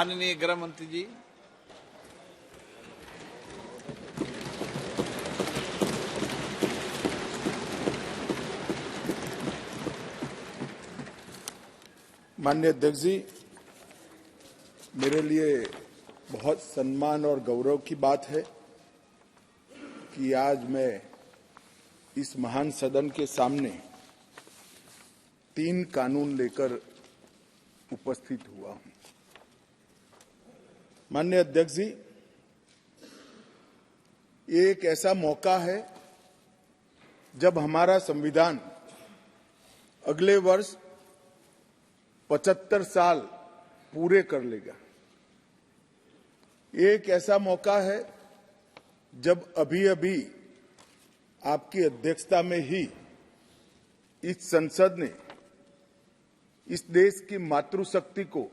माननीय गृह मंत्री जी। माननीय अध्यक्ष जी, मेरे लिए बहुत सम्मान और गौरव की बात है कि आज मैं इस महान सदन के सामने 3 कानून लेकर उपस्थित हुआ हूं। माननीय अध्यक्ष जी, ये एक ऐसा मौका है जब हमारा संविधान अगले वर्ष 75 साल पूरे कर लेगा। ये एक ऐसा मौका है जब अभी-अभी आपकी अध्यक्षता में ही इस संसद ने इस देश की मातृशक्ति को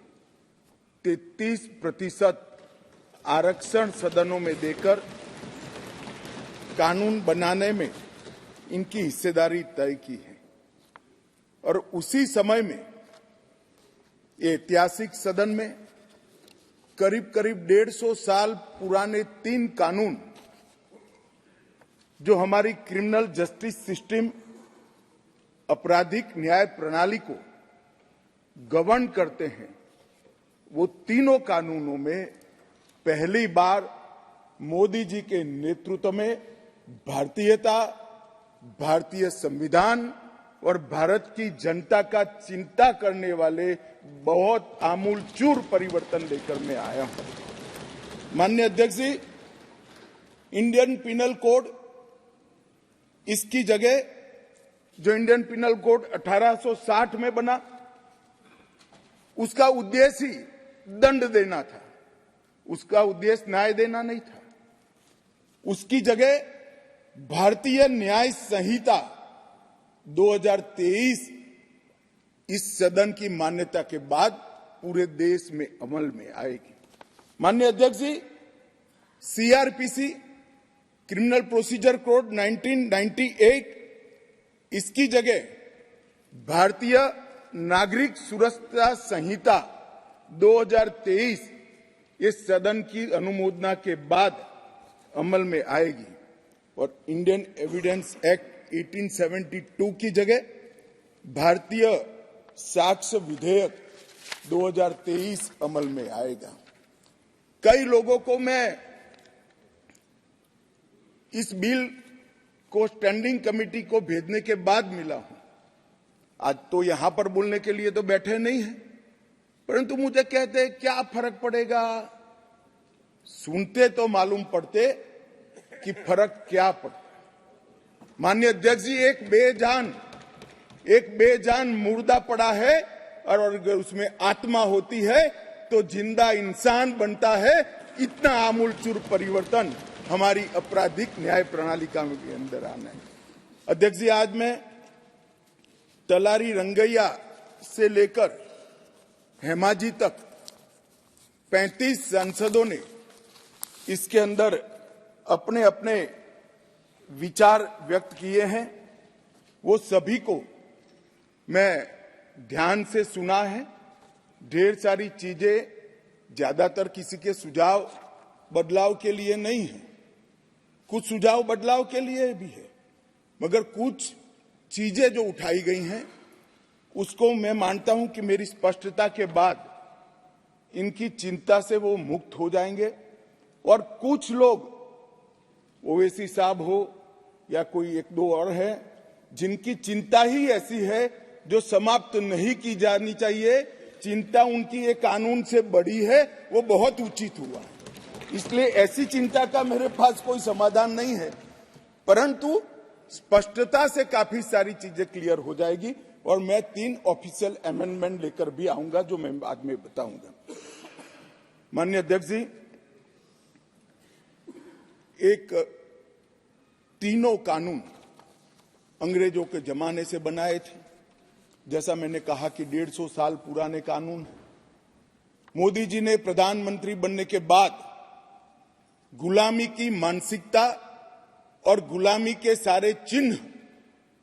33% आरक्षण सदनों में देकर कानून बनाने में इनकी हिस्सेदारी तय की है। और उसी समय में ये ऐतिहासिक सदन में करीब 150 साल पुराने 3 कानून जो हमारी क्रिमिनल जस्टिस सिस्टम, आपराधिक न्याय प्रणाली को गवर्न करते हैं, वो तीनों कानूनों में पहली बार मोदी जी के नेतृत्व में भारतीयता, भारतीय संविधान और भारत की जनता का चिंता करने वाले बहुत आमूलचूल परिवर्तन लेकर मैं आया हूं। माननीय अध्यक्ष जी, इंडियन पिनल कोड, इसकी जगह जो इंडियन पिनल कोड 1860 में बना, उसका उद्देश्य ही दंड देना था, उसका उद्देश्य न्याय देना नहीं था। उसकी जगह भारतीय न्याय संहिता 2023 इस सदन की मान्यता के बाद पूरे देश में अमल में आएगी। माननीय अध्यक्ष जी, सीआरपीसी, क्रिमिनल प्रोसीजर कोड 1998, इसकी जगह भारतीय नागरिक सुरक्षा संहिता 2023 इस सदन की अनुमोदना के बाद अमल में आएगी। और इंडियन एविडेंस एक्ट 1872 की जगह भारतीय साक्ष्य विधेयक 2023 अमल में आएगा। कई लोगों को मैं इस बिल को स्टैंडिंग कमेटी को भेजने के बाद मिला हूं। आज तो यहां पर बोलने के लिए तो बैठे नहीं हैं, परंतु मुझे कहते क्या फर्क पड़ेगा। सुनते तो मालूम पड़ते कि फर्क क्या पड़ता। माननीय अध्यक्ष जी, एक बेजान मुर्दा पड़ा है और अगर उसमें आत्मा होती है तो जिंदा इंसान बनता है। इतना आमूलचूल परिवर्तन हमारी आपराधिक न्याय प्रणाली का के अंदर आना है। अध्यक्ष जी, आज मैं तलारी रंगैया से लेकर हेमाजी तक 35 सांसदों ने इसके अंदर अपने अपने विचार व्यक्त किए हैं। वो सभी को मैं ध्यान से सुना है। ढेर सारी चीजें ज्यादातर किसी के सुझाव बदलाव के लिए नहीं है, कुछ सुझाव बदलाव के लिए भी है, मगर कुछ चीजें जो उठाई गई हैं उसको मैं मानता हूं कि मेरी स्पष्टता के बाद इनकी चिंता से वो मुक्त हो जाएंगे। और कुछ लोग, ओवैसी साहब हो या कोई 1-2 और है, जिनकी चिंता ही ऐसी है जो समाप्त नहीं की जानी चाहिए, चिंता उनकी एक कानून से बड़ी है, वो बहुत उचित हुआ है। इसलिए ऐसी चिंता का मेरे पास कोई समाधान नहीं है, परंतु स्पष्टता से काफी सारी चीजें क्लियर हो जाएगी। और मैं 3 ऑफिशियल अमेंडमेंट लेकर भी आऊंगा जो मैं बाद में बताऊंगा। माननीय अध्यक्ष जी, एक तीनों कानून अंग्रेजों के जमाने से बनाए थे। जैसा मैंने कहा कि 150 साल पुराने कानून। मोदी जी ने प्रधानमंत्री बनने के बाद गुलामी की मानसिकता और गुलामी के सारे चिन्ह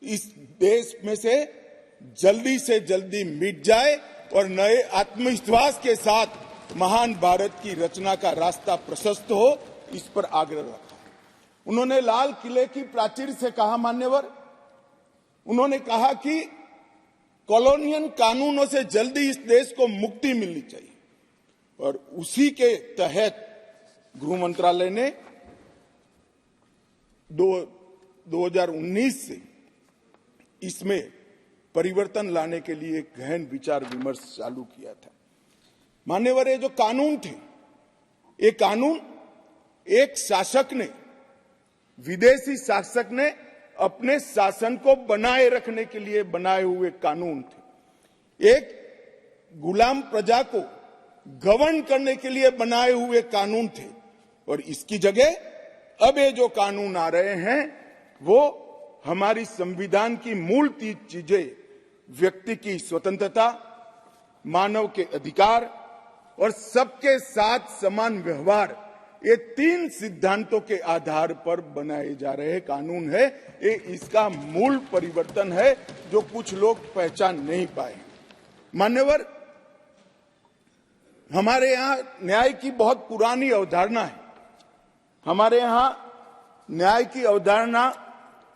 इस देश में से जल्दी मिट जाए और नए आत्मविश्वास के साथ महान भारत की रचना का रास्ता प्रशस्त हो, इस पर आग्रह रखा। उन्होंने लाल किले की प्राचीर से कहा, मान्यवर, उन्होंने कहा कि कॉलोनियल कानूनों से जल्दी इस देश को मुक्ति मिलनी चाहिए, और उसी के तहत गृह मंत्रालय ने 2019 से इसमें परिवर्तन लाने के लिए एक गहन विचार विमर्श चालू किया था। मान्यवर, ये जो कानून थे, ये कानून एक शासक ने, विदेशी शासक ने अपने शासन को बनाए रखने के लिए बनाए हुए कानून थे। एक गुलाम प्रजा को गवर्न करने के लिए बनाए हुए कानून थे, और इसकी जगह अब ये जो कानून आ रहे हैं वो हमारी संविधान की मूल 3 चीजें, व्यक्ति की स्वतंत्रता, मानव के अधिकार और सबके साथ समान व्यवहार, ये 3 सिद्धांतों के आधार पर बनाए जा रहे कानून है। ये इसका मूल परिवर्तन है जो कुछ लोग पहचान नहीं पाए। मान्यवर, हमारे यहां न्याय की बहुत पुरानी अवधारणा है। हमारे यहां न्याय की अवधारणा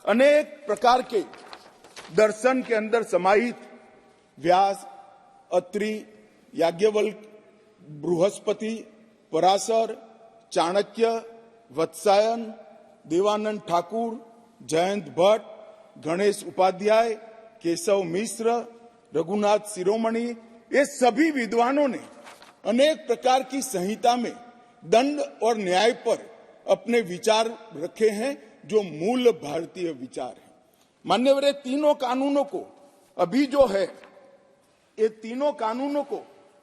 अनेक प्रकार के दर्शन के अंदर समाहित, व्यास, अत्रि, याज्ञवल्क्य, बृहस्पति, पराशर, चाणक्य, वत्सायन, देवानंद ठाकुर, जयंत भट्ट, गणेश उपाध्याय, केशव मिश्र, रघुनाथ शिरोमणि, ये सभी विद्वानों ने अनेक प्रकार की संहिता में दंड और न्याय पर अपने विचार रखे हैं, जो मूल भारतीय विचार है। मान्यवर, ये तीनों कानूनों को अभी जो है, ये तीनों कानूनों को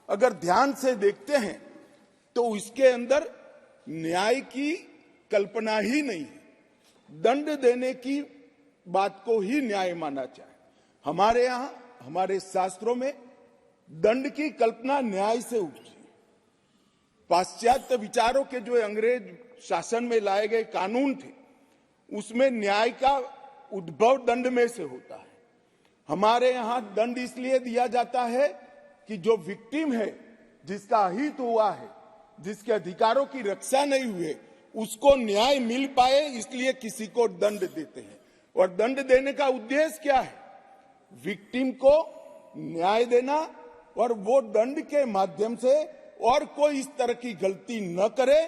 अगर ध्यान से देखते हैं तो इसके अंदर न्याय की कल्पना ही नहीं है। दंड देने की बात को ही न्याय माना जाए। हमारे यहां, हमारे शास्त्रों में दंड की कल्पना न्याय से उपजी। पाश्चात्य विचारों के जो अंग्रेज शासन में लाए गए कानून थे, उसमें न्याय का उद्भव दंड में से होता है। हमारे यहां दंड इसलिए दिया जाता है कि जो विक्टिम है, जिसका अहित हुआ है, जिसके अधिकारों की रक्षा नहीं हुई, उसको न्याय मिल पाए, इसलिए किसी को दंड देते हैं। और दंड देने का उद्देश्य क्या है? विक्टिम को न्याय देना, और वो दंड के माध्यम से और कोई इस तरह की गलती न करे,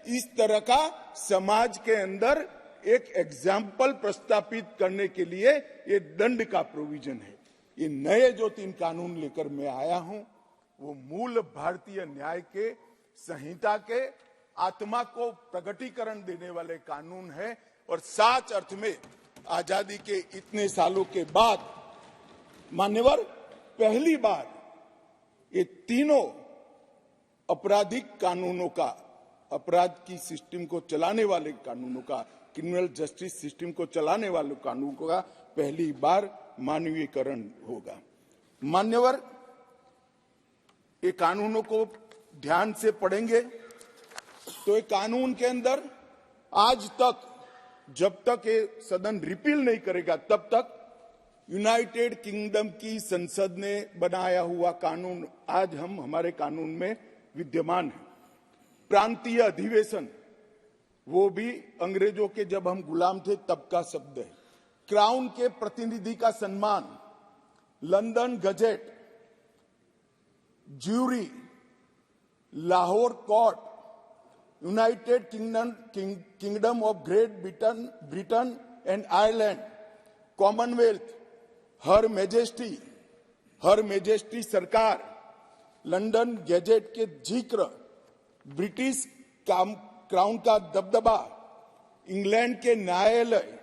इस तरह का समाज के अंदर एक एग्जाम्पल प्रस्तापित करने के लिए ये दंड का प्रोविजन है। ये नए जो 3 कानून लेकर मैं आया हूं, वो मूल भारतीय न्याय के संहिता के आत्मा को प्रगटीकरण देने वाले कानून है। और सच अर्थ में आजादी के इतने सालों के बाद, मान्यवर, पहली बार ये तीनों आपराधिक कानूनों का, अपराध की सिस्टम को चलाने वाले कानूनों का, क्रिमिनल जस्टिस सिस्टम को चलाने वाले कानूनों का पहली बार मानवीयकरण होगा। मान्यवर, ये कानूनों को ध्यान से पढ़ेंगे तो ये कानून के अंदर आज तक, जब तक ये सदन रिपील नहीं करेगा, तब तक यूनाइटेड किंगडम की संसद ने बनाया हुआ कानून आज हमारे कानून में विद्यमान है। प्रांतीय अधिवेशन, वो भी अंग्रेजों के जब हम गुलाम थे तब का शब्द है। क्राउन के प्रतिनिधि का सम्मान, London Gazette, jury, Lahore court, United Kingdom of Great Britain and Ireland, Commonwealth, Her Majesty सरकार, लंदन गजेट के जिक्र, ब्रिटिश क्राउन का दबदबा, इंग्लैंड के न्यायालय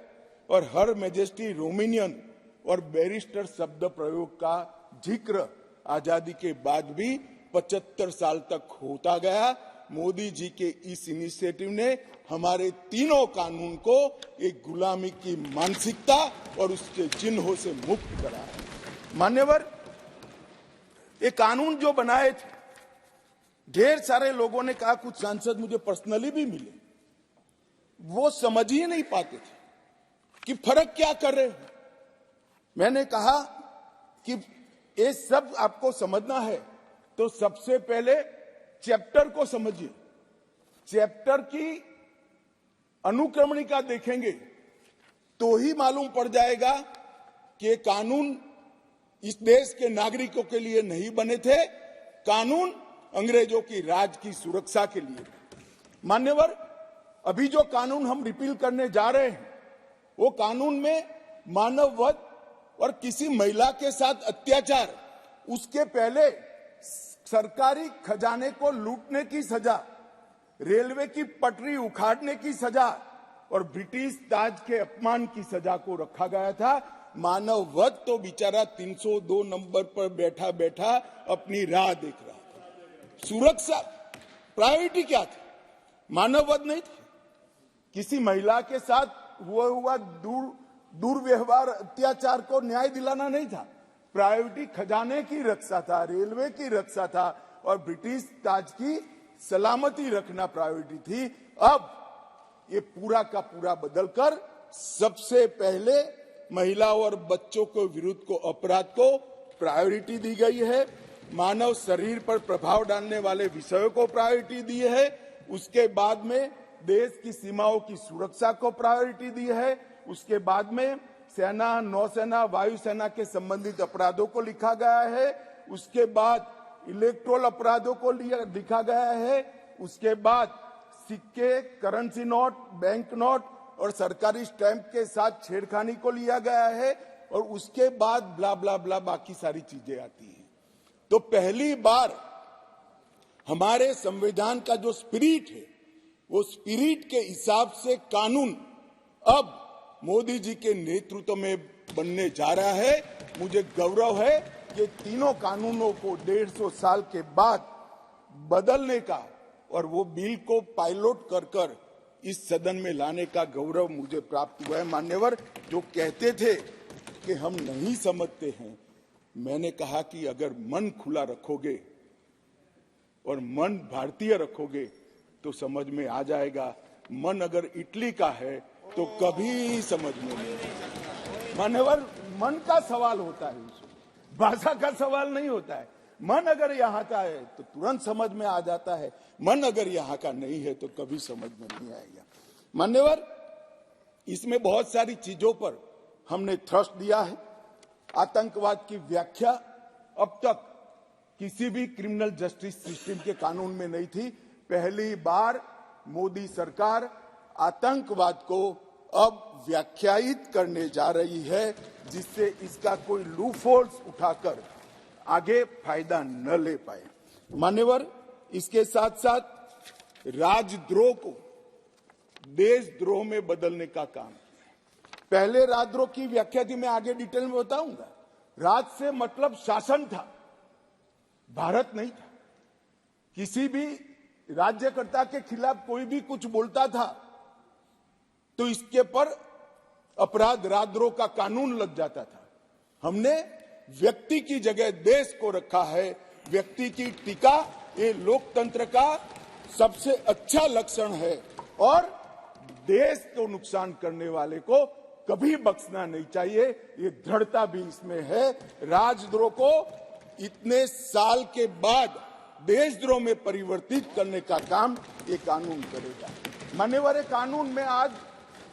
और हर मेजेस्टी रोमिनियन और बैरिस्टर शब्द प्रयोग का जिक्र आजादी के बाद भी 75 साल तक होता गया। मोदी जी के इस इनिशिएटिव ने हमारे तीनों कानून को एक गुलामी की मानसिकता और उसके चिन्हों से मुक्त करा है। मान्यवर, ये कानून जो बनाए थे, ढेर सारे लोगों ने कहा, कुछ सांसद मुझे पर्सनली भी मिले, वो समझ ही नहीं पाते थे कि फर्क क्या कर रहे हैं। मैंने कहा कि ये सब आपको समझना है तो सबसे पहले चैप्टर को समझिए, चैप्टर की अनुक्रमणिका देखेंगे तो ही मालूम पड़ जाएगा कि कानून इस देश के नागरिकों के लिए नहीं बने थे, कानून अंग्रेजों की राज की सुरक्षा के लिए। मान्यवर, अभी जो कानून हम रिपील करने जा रहे हैं वो कानून में मानववध और किसी महिला के साथ अत्याचार, उसके पहले सरकारी खजाने को लूटने की सजा, रेलवे की पटरी उखाड़ने की सजा और ब्रिटिश ताज के अपमान की सजा को रखा गया था। मानववध तो बेचारा 302 नंबर पर बैठा बैठा अपनी राह देख रहा था। सुरक्षा प्रायोरिटी क्या थी? मानववध नहीं थी। किसी महिला के साथ हुआ दुर्व्यवहार, अत्याचार को न्याय दिलाना नहीं था। प्रायोरिटी खजाने की रक्षा था, रेलवे की रक्षा था और ब्रिटिश ताज की सलामती रखना प्रायोरिटी थी। अब ये पूरा का पूरा बदलकर सबसे पहले महिलाओं और बच्चों के विरुद्ध को अपराध को प्रायोरिटी दी गई है। मानव शरीर पर प्रभाव डालने वाले विषयों को प्रायोरिटी दी है। उसके बाद में देश की सीमाओं की सुरक्षा को प्रायोरिटी दी है। उसके बाद में सेना, नौसेना, वायुसेना के संबंधित अपराधों को लिखा गया है। उसके बाद इलेक्ट्रोल अपराधों को लिखा गया है। उसके बाद सिक्के, करेंसी नोट, बैंक नोट और सरकारी स्टैंप के साथ छेड़खानी को लिया गया है और उसके बाद ब्ला ब्ला ब्ला बाकी सारी चीजें आती हैं। तो पहली बार हमारे संविधान का जो स्पिरिट है वो स्पिरिट के हिसाब से कानून अब मोदी जी के नेतृत्व में बनने जा रहा है। मुझे गौरव है कि तीनों कानूनों को 150 साल के बाद बदलने का और वो बिल को पायलट कर इस सदन में लाने का गौरव मुझे प्राप्त हुआ है। मान्यवर, जो कहते थे कि हम नहीं समझते हैं, मैंने कहा कि अगर मन खुला रखोगे और मन भारतीय रखोगे तो समझ में आ जाएगा। मन अगर इटली का है तो कभी समझ में नहीं आएगा। मान्यवर, मन का सवाल होता है, भाषा का सवाल नहीं होता है। मन अगर यहाँ का है तो तुरंत समझ में आ जाता है, मन अगर यहाँ का नहीं है तो कभी समझ में नहीं आएगा। मान्यवर, इसमें बहुत सारी चीजों पर हमने थ्रस्ट दिया है। आतंकवाद की व्याख्या अब तक किसी भी क्रिमिनल जस्टिस सिस्टम के कानून में नहीं थी। पहली बार मोदी सरकार आतंकवाद को अब व्याख्यायित करने जा रही है, जिससे इसका कोई लूपहोल्स उठाकर आगे फायदा न ले पाए। मान्यवर, इसके साथ साथ राजद्रोह को देशद्रोह में बदलने का काम किया। पहले राजद्रोह की व्याख्या थी, मैं आगे डिटेल में बताऊंगा। राज से मतलब शासन था, भारत नहीं था। किसी भी राज्यकर्ता के खिलाफ कोई भी कुछ बोलता था तो इसके पर अपराध, राजद्रोह का कानून लग जाता था। हमने व्यक्ति की जगह देश को रखा है। व्यक्ति की टीका ये लोकतंत्र का सबसे अच्छा लक्षण है और देश को नुकसान करने वाले को कभी बख्शना नहीं चाहिए। ये दृढ़ता भी इसमें है। राजद्रोह को इतने साल के बाद देशद्रोह में परिवर्तित करने का काम ये कानून करेगा। मान्यवर, कानून में आज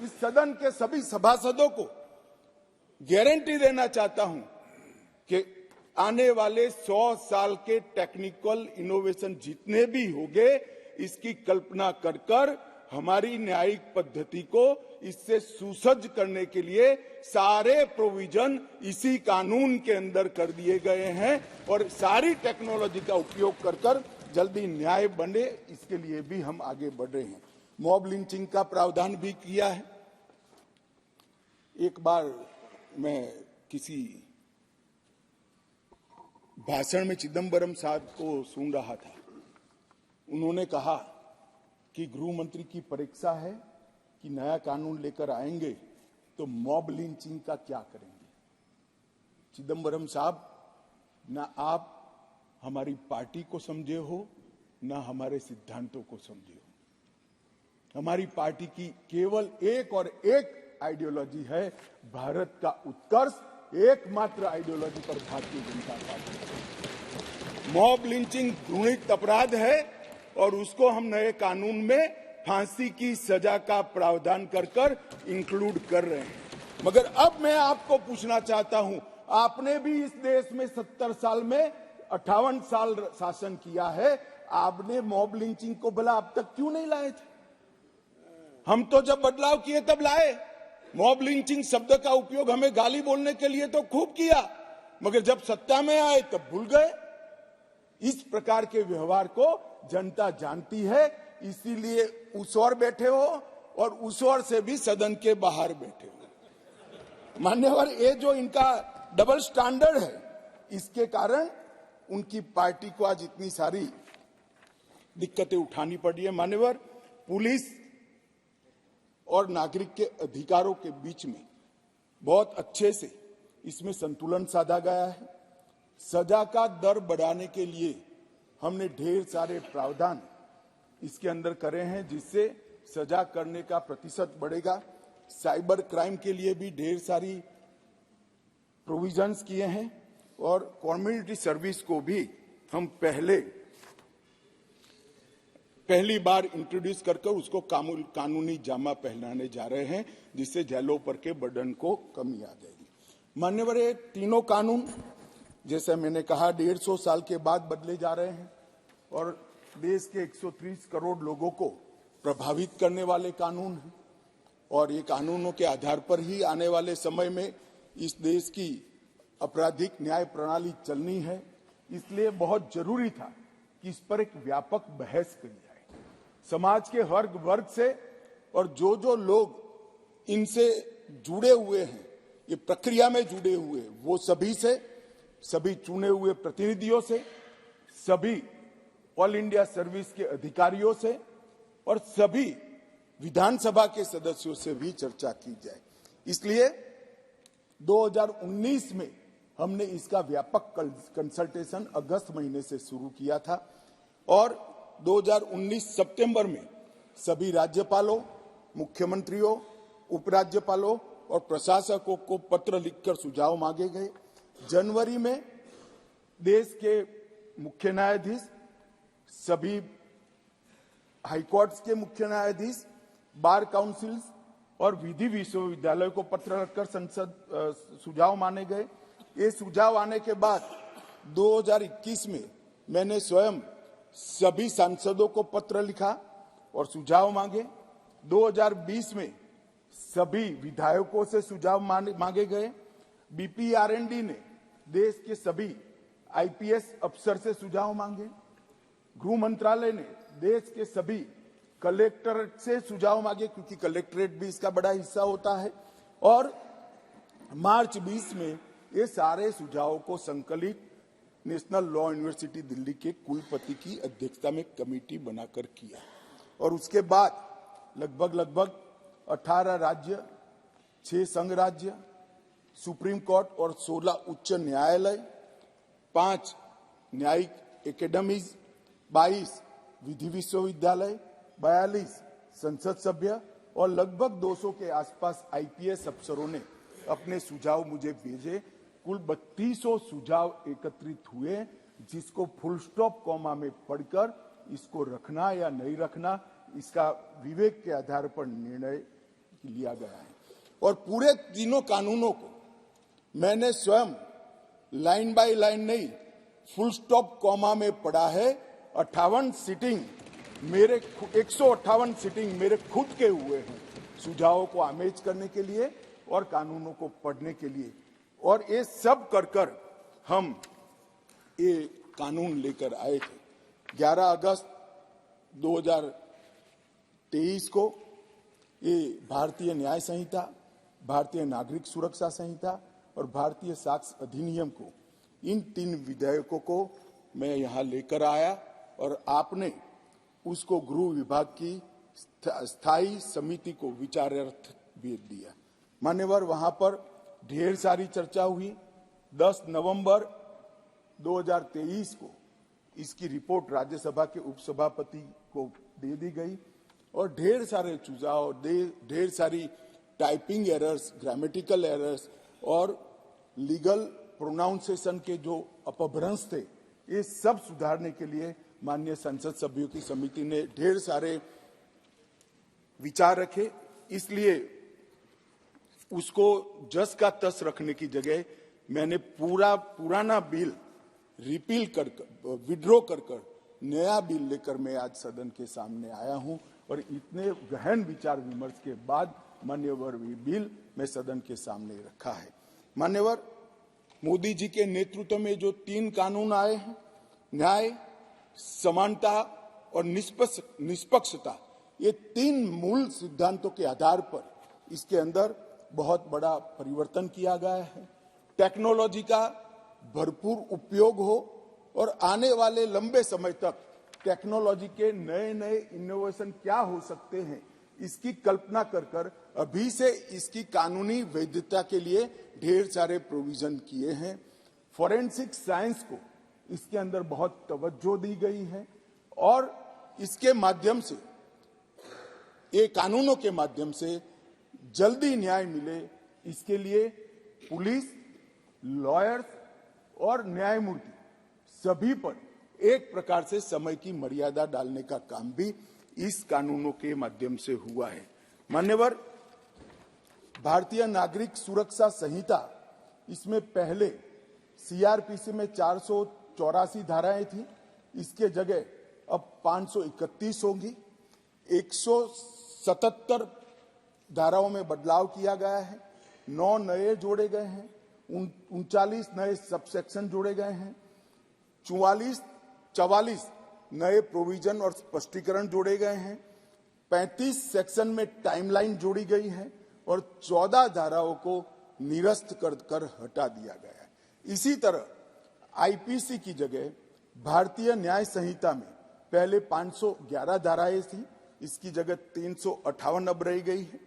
इस सदन के सभी सभासदों को गारंटी देना चाहता हूं कि आने वाले 100 साल के टेक्निकल इनोवेशन जितने भी होंगे, इसकी कल्पना कर हमारी न्यायिक पद्धति को इससे सुसज्ज करने के लिए सारे प्रोविजन इसी कानून के अंदर कर दिए गए हैं और सारी टेक्नोलॉजी का उपयोग कर जल्दी न्याय बने, इसके लिए भी हम आगे बढ़ रहे हैं। मॉब लिंचिंग का प्रावधान भी किया है। एक बार मैं किसी भाषण में चिदम्बरम साहब को सुन रहा था। उन्होंने कहा कि गृह मंत्री की परीक्षा है कि नया कानून लेकर आएंगे तो मॉब लिंचिंग का क्या करेंगे। चिदम्बरम साहब, ना आप हमारी पार्टी को समझे हो, ना हमारे सिद्धांतों को समझे हो। हमारी पार्टी की केवल एक और एक आइडियोलॉजी है, भारत का उत्कर्ष। एकमात्र आइडियोलॉजी पर Bharatiya Janata party. Mob lynching घृणित अपराध है और उसको हम नए कानून में फांसी की सजा का प्रावधान कर इंक्लूड कर रहे हैं। मगर अब मैं आपको पूछना चाहता हूं, आपने भी इस देश में 70 साल में 58 साल शासन किया है, आपने मॉब लिंचिंग को भला अब तक क्यों नहीं लाए थे? हम तो जब बदलाव किए तब लाए। मॉब लिंचिंग शब्द का उपयोग हमें गाली बोलने के लिए तो खूब किया, मगर जब सत्ता में आए तब भूल गए। इस प्रकार के व्यवहार को जनता जानती है, इसीलिए उस ओर बैठे हो और उस ओर से भी सदन के बाहर बैठे हो। मान्यवर, ये जो इनका डबल स्टैंडर्ड है, इसके कारण उनकी पार्टी को आज इतनी सारी दिक्कतें उठानी पड़ी है। मान्यवर, पुलिस और नागरिक के अधिकारों के बीच में बहुत अच्छे से इसमें संतुलन साधा गया है। सजा का दर बढ़ाने के लिए हमने ढेर सारे प्रावधान इसके अंदर करे हैं, जिससे सजा करने का प्रतिशत बढ़ेगा। साइबर क्राइम के लिए भी ढेर सारी प्रोविजंस किए हैं और कम्युनिटी सर्विस को भी हम पहली बार इंट्रोड्यूस कर उसको कानूनी जामा पहनाने जा रहे हैं, जिससे जेलों पर के बर्डन को कमी आ जाएगी। मान्यवर, ये तीनों कानून जैसे मैंने कहा 150 साल के बाद बदले जा रहे हैं और देश के 130 करोड़ लोगों को प्रभावित करने वाले कानून हैं और ये कानूनों के आधार पर ही आने वाले समय में इस देश की आपराधिक न्याय प्रणाली चलनी है। इसलिए बहुत जरूरी था कि इस पर एक व्यापक बहस करी जाए, समाज के हर वर्ग से, और जो लोग इनसे जुड़े हुए हैं, ये प्रक्रिया में जुड़े हुए, वो सभी से, सभी चुने हुए प्रतिनिधियों से, सभी ऑल इंडिया सर्विस के अधिकारियों से और सभी विधानसभा के सदस्यों से भी चर्चा की जाए। इसलिए 2019 में हमने इसका व्यापक कंसल्टेशन अगस्त महीने से शुरू किया था और 2019 सितंबर में सभी राज्यपालों, मुख्यमंत्रियों, उपराज्यपालों और प्रशासकों को पत्र लिखकर सुझाव मांगे गए। जनवरी में देश के मुख्य न्यायाधीश, सभी हाईकोर्ट्स के मुख्य न्यायाधीश, बार काउंसिल्स और विधि विश्वविद्यालय को पत्र लिखकर सुझाव माने गए। ये सुझाव आने के बाद 2021 में मैंने स्वयं सभी सांसदों को पत्र लिखा और सुझाव मांगे। 2020 में सभी विधायकों से सुझाव मांगे गए। बीपीआरएनडी ने देश के सभी आईपीएस अफसर से सुझाव मांगे। गृह मंत्रालय ने देश के सभी कलेक्टरेट से सुझाव मांगे, क्योंकि कलेक्टरेट भी इसका बड़ा हिस्सा होता है। और मार्च 20 में ये सारे सुझावों को संकलित नेशनल लॉ यूनिवर्सिटी दिल्ली के कुलपति की अध्यक्षता में कमेटी बनाकर किया और उसके बाद लगभग 18 राज्य, 6 संघ राज्य, सुप्रीम कोर्ट और 16 उच्च न्यायालय, 5 न्यायिक एकेडमीज, 22 विधि विश्वविद्यालय, 42 संसद सभ्य और लगभग 200 के आसपास आईपीएस अफसरों ने अपने सुझाव मुझे भेजे। कुल 3200 सुझाव एकत्रित हुए, जिसको फुल स्टॉप कॉमा में पढ़कर इसको रखना या नहीं रखना, इसका विवेक के आधार पर निर्णय लिया गया है। और पूरे तीनों कानूनों को मैंने स्वयं लाइन बाय लाइन नहीं, फुल स्टॉप कॉमा में पढ़ा है। 58 सीटिंग मेरे 158 सीटिंग मेरे खुद के हुए हैं सुझावों को आमेज करने के लिए और कानूनों को पढ़ने के लिए, और ये सब कर हम ये कानून लेकर आए थे। 11 अगस्त 2023 को ये भारतीय न्याय संहिता, भारतीय नागरिक सुरक्षा संहिता और भारतीय साक्ष्य अधिनियम को, इन 3 विधेयकों को मैं यहाँ लेकर आया और आपने उसको गृह विभाग की स्थायी समिति को विचारार्थ भेज दिया। मान्यवर, वहां पर ढेर सारी चर्चा हुई। 10 नवंबर 2023 को इसकी रिपोर्ट राज्यसभा के उपसभापति को दे दी गई और ढेर सारे सुझाव, ढेर सारी टाइपिंग एरर्स, ग्रामेटिकल एरर्स और लीगल प्रोनाउंसिएशन के जो अपभ्रंश थे, ये सब सुधारने के लिए माननीय संसद सभ्यों की समिति ने ढेर सारे विचार रखे, इसलिए उसको जस का तस रखने की जगह मैंने पुराना बिल रिपील कर विड्रॉ कर नया बिल लेकर मैं आज सदन के सामने आया हूं और इतने गहन विचार विमर्श के बाद मान्यवर बिल मैं सदन के सामने रखा है। मान्यवर, मोदी जी के नेतृत्व में जो 3 कानून आए हैं, न्याय, समानता और निष्पक्षता, ये 3 मूल सिद्धांतों के आधार पर इसके अंदर बहुत बड़ा परिवर्तन किया गया है। टेक्नोलॉजी का भरपूर उपयोग हो और आने वाले लंबे समय तक टेक्नोलॉजी के नए नए इनोवेशन क्या हो सकते हैं, इसकी कल्पना कर अभी से इसकी कानूनी वैधता के लिए ढेर सारे प्रोविजन किए हैं। फॉरेंसिक साइंस को इसके अंदर बहुत तवज्जो दी गई है और इसके माध्यम से, ये कानूनों के माध्यम से जल्दी न्याय मिले, इसके लिए पुलिस, लॉयर्स और न्यायमूर्ति सभी पर एक प्रकार से समय की मर्यादा डालने का काम भी इस कानूनों के माध्यम से हुआ है। मान्यवर, भारतीय नागरिक सुरक्षा संहिता, इसमें पहले सीआरपीसी में 484 धाराएं थी, इसके जगह अब 531 होंगी। 177 धाराओं में बदलाव किया गया है, 9 नए जोड़े गए हैं, 39 नए सबसेक्शन जोड़े गए हैं, 44 नए प्रोविजन और स्पष्टीकरण जोड़े गए हैं, 35 सेक्शन में टाइमलाइन जोड़ी गई है और 14 धाराओं को निरस्त कर हटा दिया गया है। इसी तरह आईपीसी की जगह भारतीय न्याय संहिता में पहले 511 धाराएं थी, इसकी जगह 358 अब रह गई है।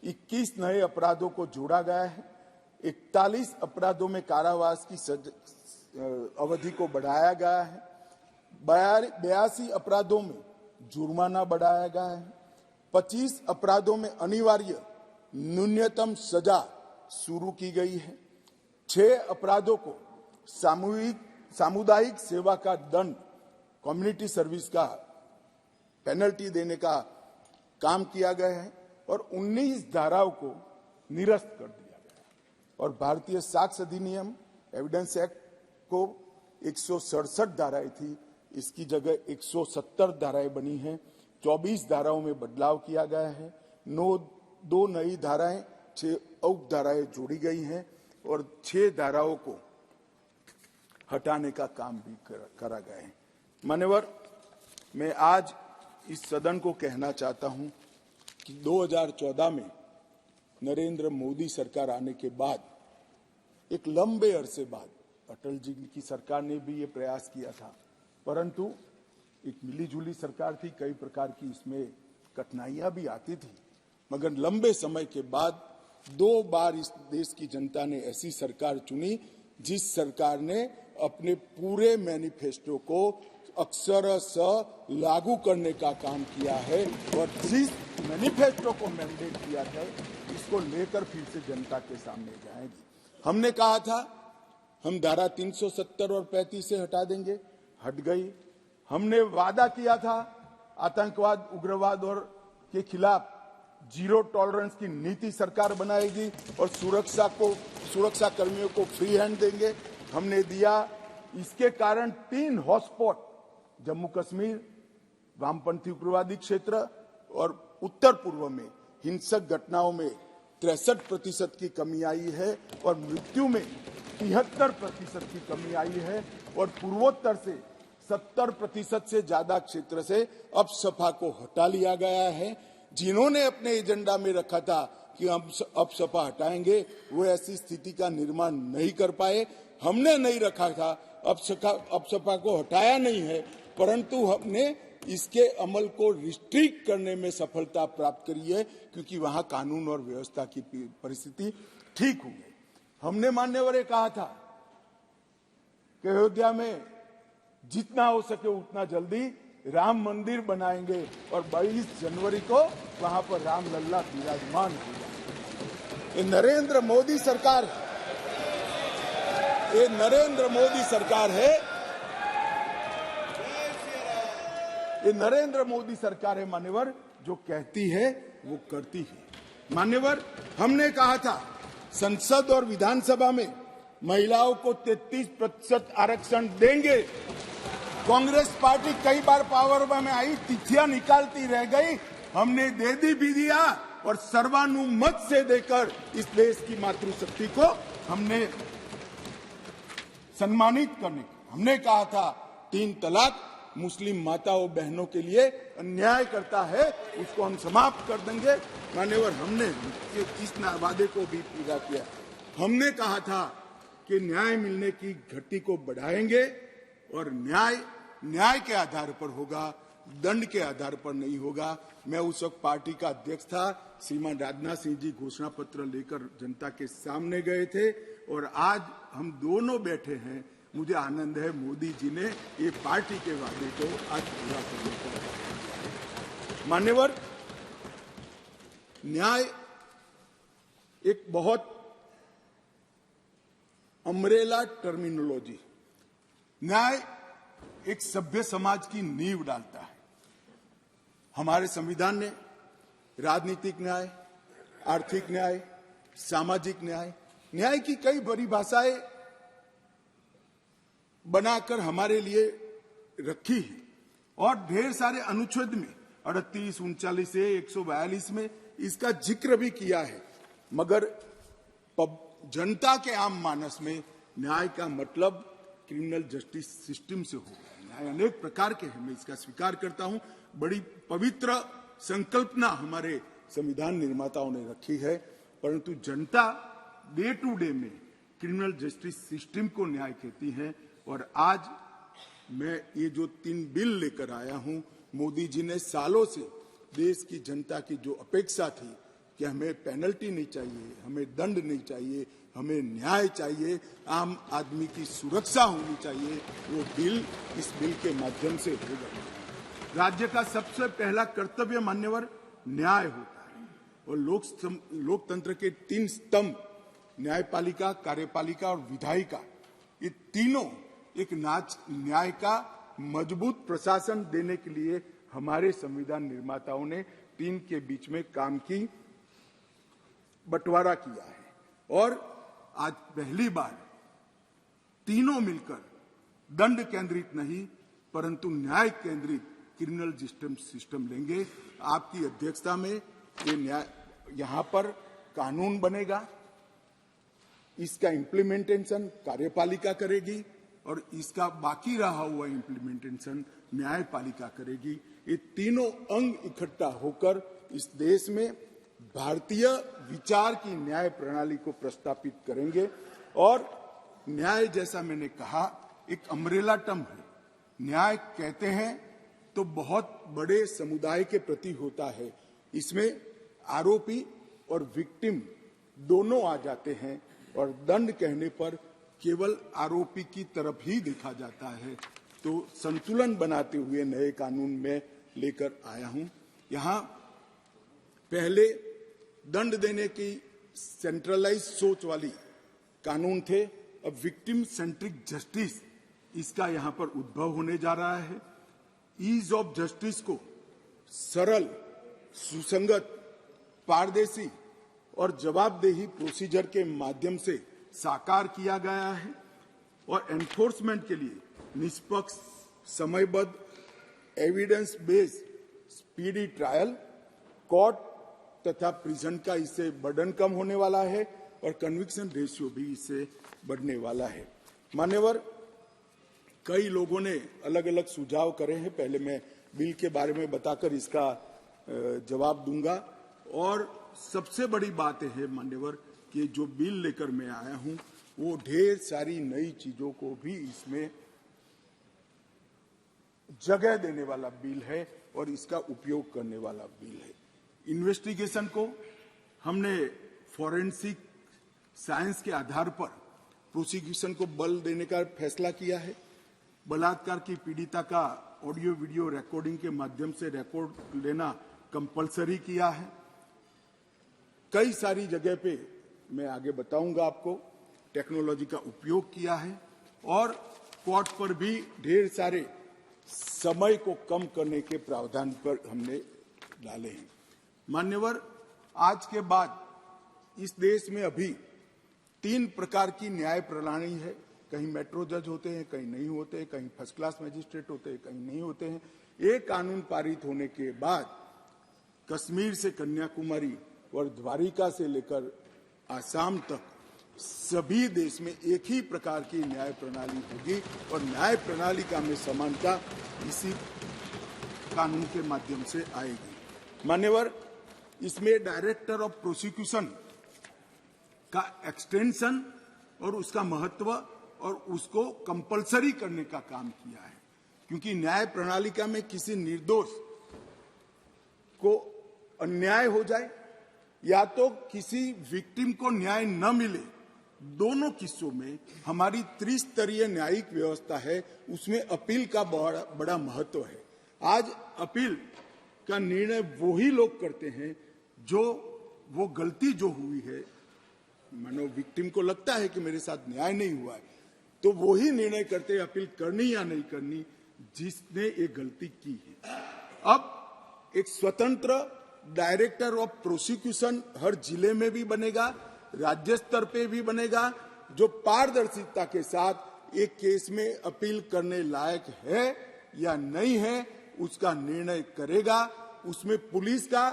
21 नए अपराधों को जोड़ा गया है। 41 अपराधों में कारावास की अवधि को बढ़ाया गया है। 82 अपराधों में जुर्माना बढ़ाया गया है। 25 अपराधों में अनिवार्य न्यूनतम सजा शुरू की गई है। 6 अपराधों को सामुदायिक सेवा का दंड, कम्युनिटी सर्विस का पेनल्टी देने का काम किया गया है और 19 धाराओं को निरस्त कर दिया गया है। और भारतीय साक्ष्य अधिनियम, एविडेंस एक्ट को 167 धाराएं थी, इसकी जगह 170 धाराएं बनी हैं। 24 धाराओं में बदलाव किया गया है। 2 नई धाराएं, 6 उप धाराएं जोड़ी गई हैं और 6 धाराओं को हटाने का काम भी करा गया है। मान्यवर, मैं आज इस सदन को कहना चाहता हूं कि 2014 में नरेंद्र मोदी सरकार आने के बाद, एक लंबे अरसे बाद, अटल जी की सरकार ने भी ये प्रयास किया था, परंतु एक मिलीजुली सरकार थी, कई प्रकार की इसमें कठिनाइयां भी आती थी, मगर लंबे समय के बाद 2 बार इस देश की जनता ने ऐसी सरकार चुनी जिस सरकार ने अपने पूरे मैनिफेस्टो को अक्षरशः लागू करने का काम किया है और जिस मैनिफेस्टो को मैंडेट किया था इसको लेकर फिर से जनता के सामने जाएंगे। हमने कहा था हम धारा 370 और 35 से हटा देंगे, हट गई। हमने वादा किया था आतंकवाद, उग्रवाद और के खिलाफ जीरो टॉलरेंस की नीति सरकार बनाएगी और सुरक्षा कर्मियों को फ्री हैंड देंगे, हमने दिया। इसके कारण 3 हॉटस्पॉट, जम्मू कश्मीर, वामपंथी उग्रवादी क्षेत्र और उत्तर पूर्व में हिंसक घटनाओं में 63% की कमी आई है और मृत्यु में 73% की कमी आई है और पूर्वोत्तर से 70% से ज्यादा क्षेत्र से अपसपा को हटा लिया गया है। जिन्होंने अपने एजेंडा में रखा था कि हम अपसपा हटाएंगे, वो ऐसी स्थिति का निर्माण नहीं कर पाए। हमने नहीं रखा था, अपसपा को हटाया नहीं है, परंतु हमने इसके अमल को रिस्ट्रिक्ट करने में सफलता प्राप्त करी है क्योंकि वहां कानून और व्यवस्था की परिस्थिति ठीक हुई है। हमने मान्यवर कहा था कि अयोध्या में जितना हो सके उतना जल्दी राम मंदिर बनाएंगे और 22 जनवरी को वहां पर राम लल्ला विराजमान हो जाएंगे। ये नरेंद्र मोदी सरकार है। ये नरेंद्र मोदी सरकार है मान्यवर, जो कहती है वो करती है। मान्यवर, हमने कहा था संसद और विधानसभा में महिलाओं को 33% आरक्षण देंगे। कांग्रेस पार्टी कई बार पावर में आई, तिथियां निकालती रह गई। हमने दे भी दिया और सर्वानुमत से देकर इस देश की मातृशक्ति को हमने सम्मानित करने का। हमने कहा था 3 तलाक मुस्लिम माताओं बहनों के लिए अन्याय करता है, उसको हम समाप्त कर देंगे। मान्यवर, हमने इस वादे को भी पूरा किया। हमने कहा था कि न्याय मिलने की गति को बढ़ाएंगे और न्याय के आधार पर होगा, दंड के आधार पर नहीं होगा। मैं उस वक्त पार्टी का अध्यक्ष था। श्रीमान राजनाथ सिंह जी घोषणा पत्र लेकर जनता के सामने गए थे और आज हम दोनों बैठे हैं। मुझे आनंद है मोदी जी ने ये पार्टी के वादे को आज पूरा करने का। मान्यवर, न्याय एक बहुत अम्ब्रेला टर्मिनोलॉजी। न्याय एक सभ्य समाज की नींव डालता है। हमारे संविधान ने राजनीतिक न्याय, आर्थिक न्याय, सामाजिक न्याय, न्याय की कई परिभाषाएं बनाकर हमारे लिए रखी है और ढेर सारे अनुच्छेद में 38, 39 से 142 में इसका जिक्र भी किया है। मगर जनता के आम मानस में न्याय का मतलब क्रिमिनल जस्टिस सिस्टम से होगा। न्याय अनेक प्रकार के हैं, मैं इसका स्वीकार करता हूं। बड़ी पवित्र संकल्पना हमारे संविधान निर्माताओं ने रखी है, परंतु जनता डे टू डे में क्रिमिनल जस्टिस सिस्टम को न्याय कहती है। और आज मैं ये जो 3 बिल लेकर आया हूं, मोदी जी ने सालों से देश की जनता की जो अपेक्षा थी कि हमें पेनल्टी नहीं चाहिए, हमें दंड नहीं चाहिए, हमें न्याय चाहिए, आम आदमी की सुरक्षा होनी चाहिए, वो बिल इस बिल के माध्यम से होगा। राज्य का सबसे पहला कर्तव्य मान्यवर न्याय होता है और लोकतंत्र के 3 स्तंभ न्यायपालिका, कार्यपालिका और विधायिका, ये तीनों एक न्याय का मजबूत प्रशासन देने के लिए हमारे संविधान निर्माताओं ने 3 के बीच में काम की बंटवारा किया है। और आज पहली बार तीनों मिलकर दंड केंद्रित नहीं परंतु न्याय केंद्रित क्रिमिनल जस्टिस सिस्टम लेंगे। आपकी अध्यक्षता में ये न्याय यहां पर कानून बनेगा, इसका इम्प्लीमेंटेशन कार्यपालिका करेगी और इसका बाकी रहा हुआ इम्प्लीमेंटेशन न्यायपालिका करेगी। ये तीनों अंग इकट्ठा होकर इस देश में भारतीय विचार की न्याय प्रणाली को प्रस्तापित करेंगे। और न्याय, जैसा मैंने कहा, एक अम्ब्रेला टर्म है। न्याय कहते हैं तो बहुत बड़े समुदाय के प्रति होता है। इसमें आरोपी और विक्टिम दोनों आ जाते हैं और दंड कहने पर केवल आरोपी की तरफ ही देखा जाता है। तो संतुलन बनाते हुए नए कानून में लेकर आया हूं। यहां पहले दंड देने की सेंट्रलाइज सोच वाली कानून थे, अब विक्टिम सेंट्रिक जस्टिस इसका यहां पर उद्भव होने जा रहा है। ईज ऑफ जस्टिस को सरल, सुसंगत, पारदर्शी और जवाबदेही प्रोसीजर के माध्यम से साकार किया गया है और एनफोर्समेंट के लिए निष्पक्ष, समयबद्ध, evidence based speedy trial, court तथा प्रिजन का इससे बर्डन कम होने वाला है और कन्विक्शन रेशियो भी इससे बढ़ने वाला है। मान्यवर, कई लोगों ने अलग अलग सुझाव करे हैं। पहले मैं बिल के बारे में बताकर इसका जवाब दूंगा। और सबसे बड़ी बात है मान्यवर कि जो बिल लेकर मैं आया हूं वो ढेर सारी नई चीजों को भी इसमें जगह देने वाला बिल है और इसका उपयोग करने वाला बिल है। इन्वेस्टिगेशन को हमने फॉरेंसिक साइंस के आधार पर प्रोसिक्यूशन को बल देने का फैसला किया है। बलात्कार की पीड़िता का ऑडियो वीडियो रिकॉर्डिंग के माध्यम से रिकॉर्ड लेना कंपलसरी किया है। कई सारी जगह पे मैं आगे बताऊंगा आपको टेक्नोलॉजी का उपयोग किया है और कोर्ट पर भी ढेर सारे समय को कम करने के प्रावधान पर हमने डाले हैं। मान्यवर, आज के बाद इस देश में अभी 3 प्रकार की न्याय प्रणाली है। कहीं मेट्रो जज होते हैं, कहीं नहीं होते, कहीं फर्स्ट क्लास मजिस्ट्रेट होते हैं, कहीं नहीं होते हैं। एक कानून पारित होने के बाद कश्मीर से कन्याकुमारी और द्वारिका से लेकर आसाम तक सभी देश में एक ही प्रकार की न्याय प्रणाली होगी और न्याय प्रणाली का में समानता इसी कानून के माध्यम से आएगी। मान्यवर, इसमें डायरेक्टर ऑफ प्रोसिक्यूशन का एक्सटेंशन और उसका महत्व और उसको कंपलसरी करने का काम किया है, क्योंकि न्याय प्रणालिका में किसी निर्दोष को अन्याय हो जाए या तो किसी विक्टिम को न्याय न मिले, दोनों किस्सों में हमारी त्रिस्तरीय न्यायिक व्यवस्था है, उसमें अपील का बड़ा महत्व है। आज अपील का निर्णय वो ही लोग करते हैं जो वो गलती जो हुई है, मानो विक्टिम को लगता है कि मेरे साथ न्याय नहीं हुआ है, तो वो ही निर्णय करते हैं अपील करनी या नहीं करनी जिसने ये गलती की है। अब एक स्वतंत्र डायरेक्टर ऑफ प्रोसिक्यूशन हर जिले में भी बनेगा, राज्य स्तर पे भी बनेगा, जो पारदर्शिता के साथ एक केस में अपील करने लायक है या नहीं है उसका निर्णय करेगा। उसमें पुलिस का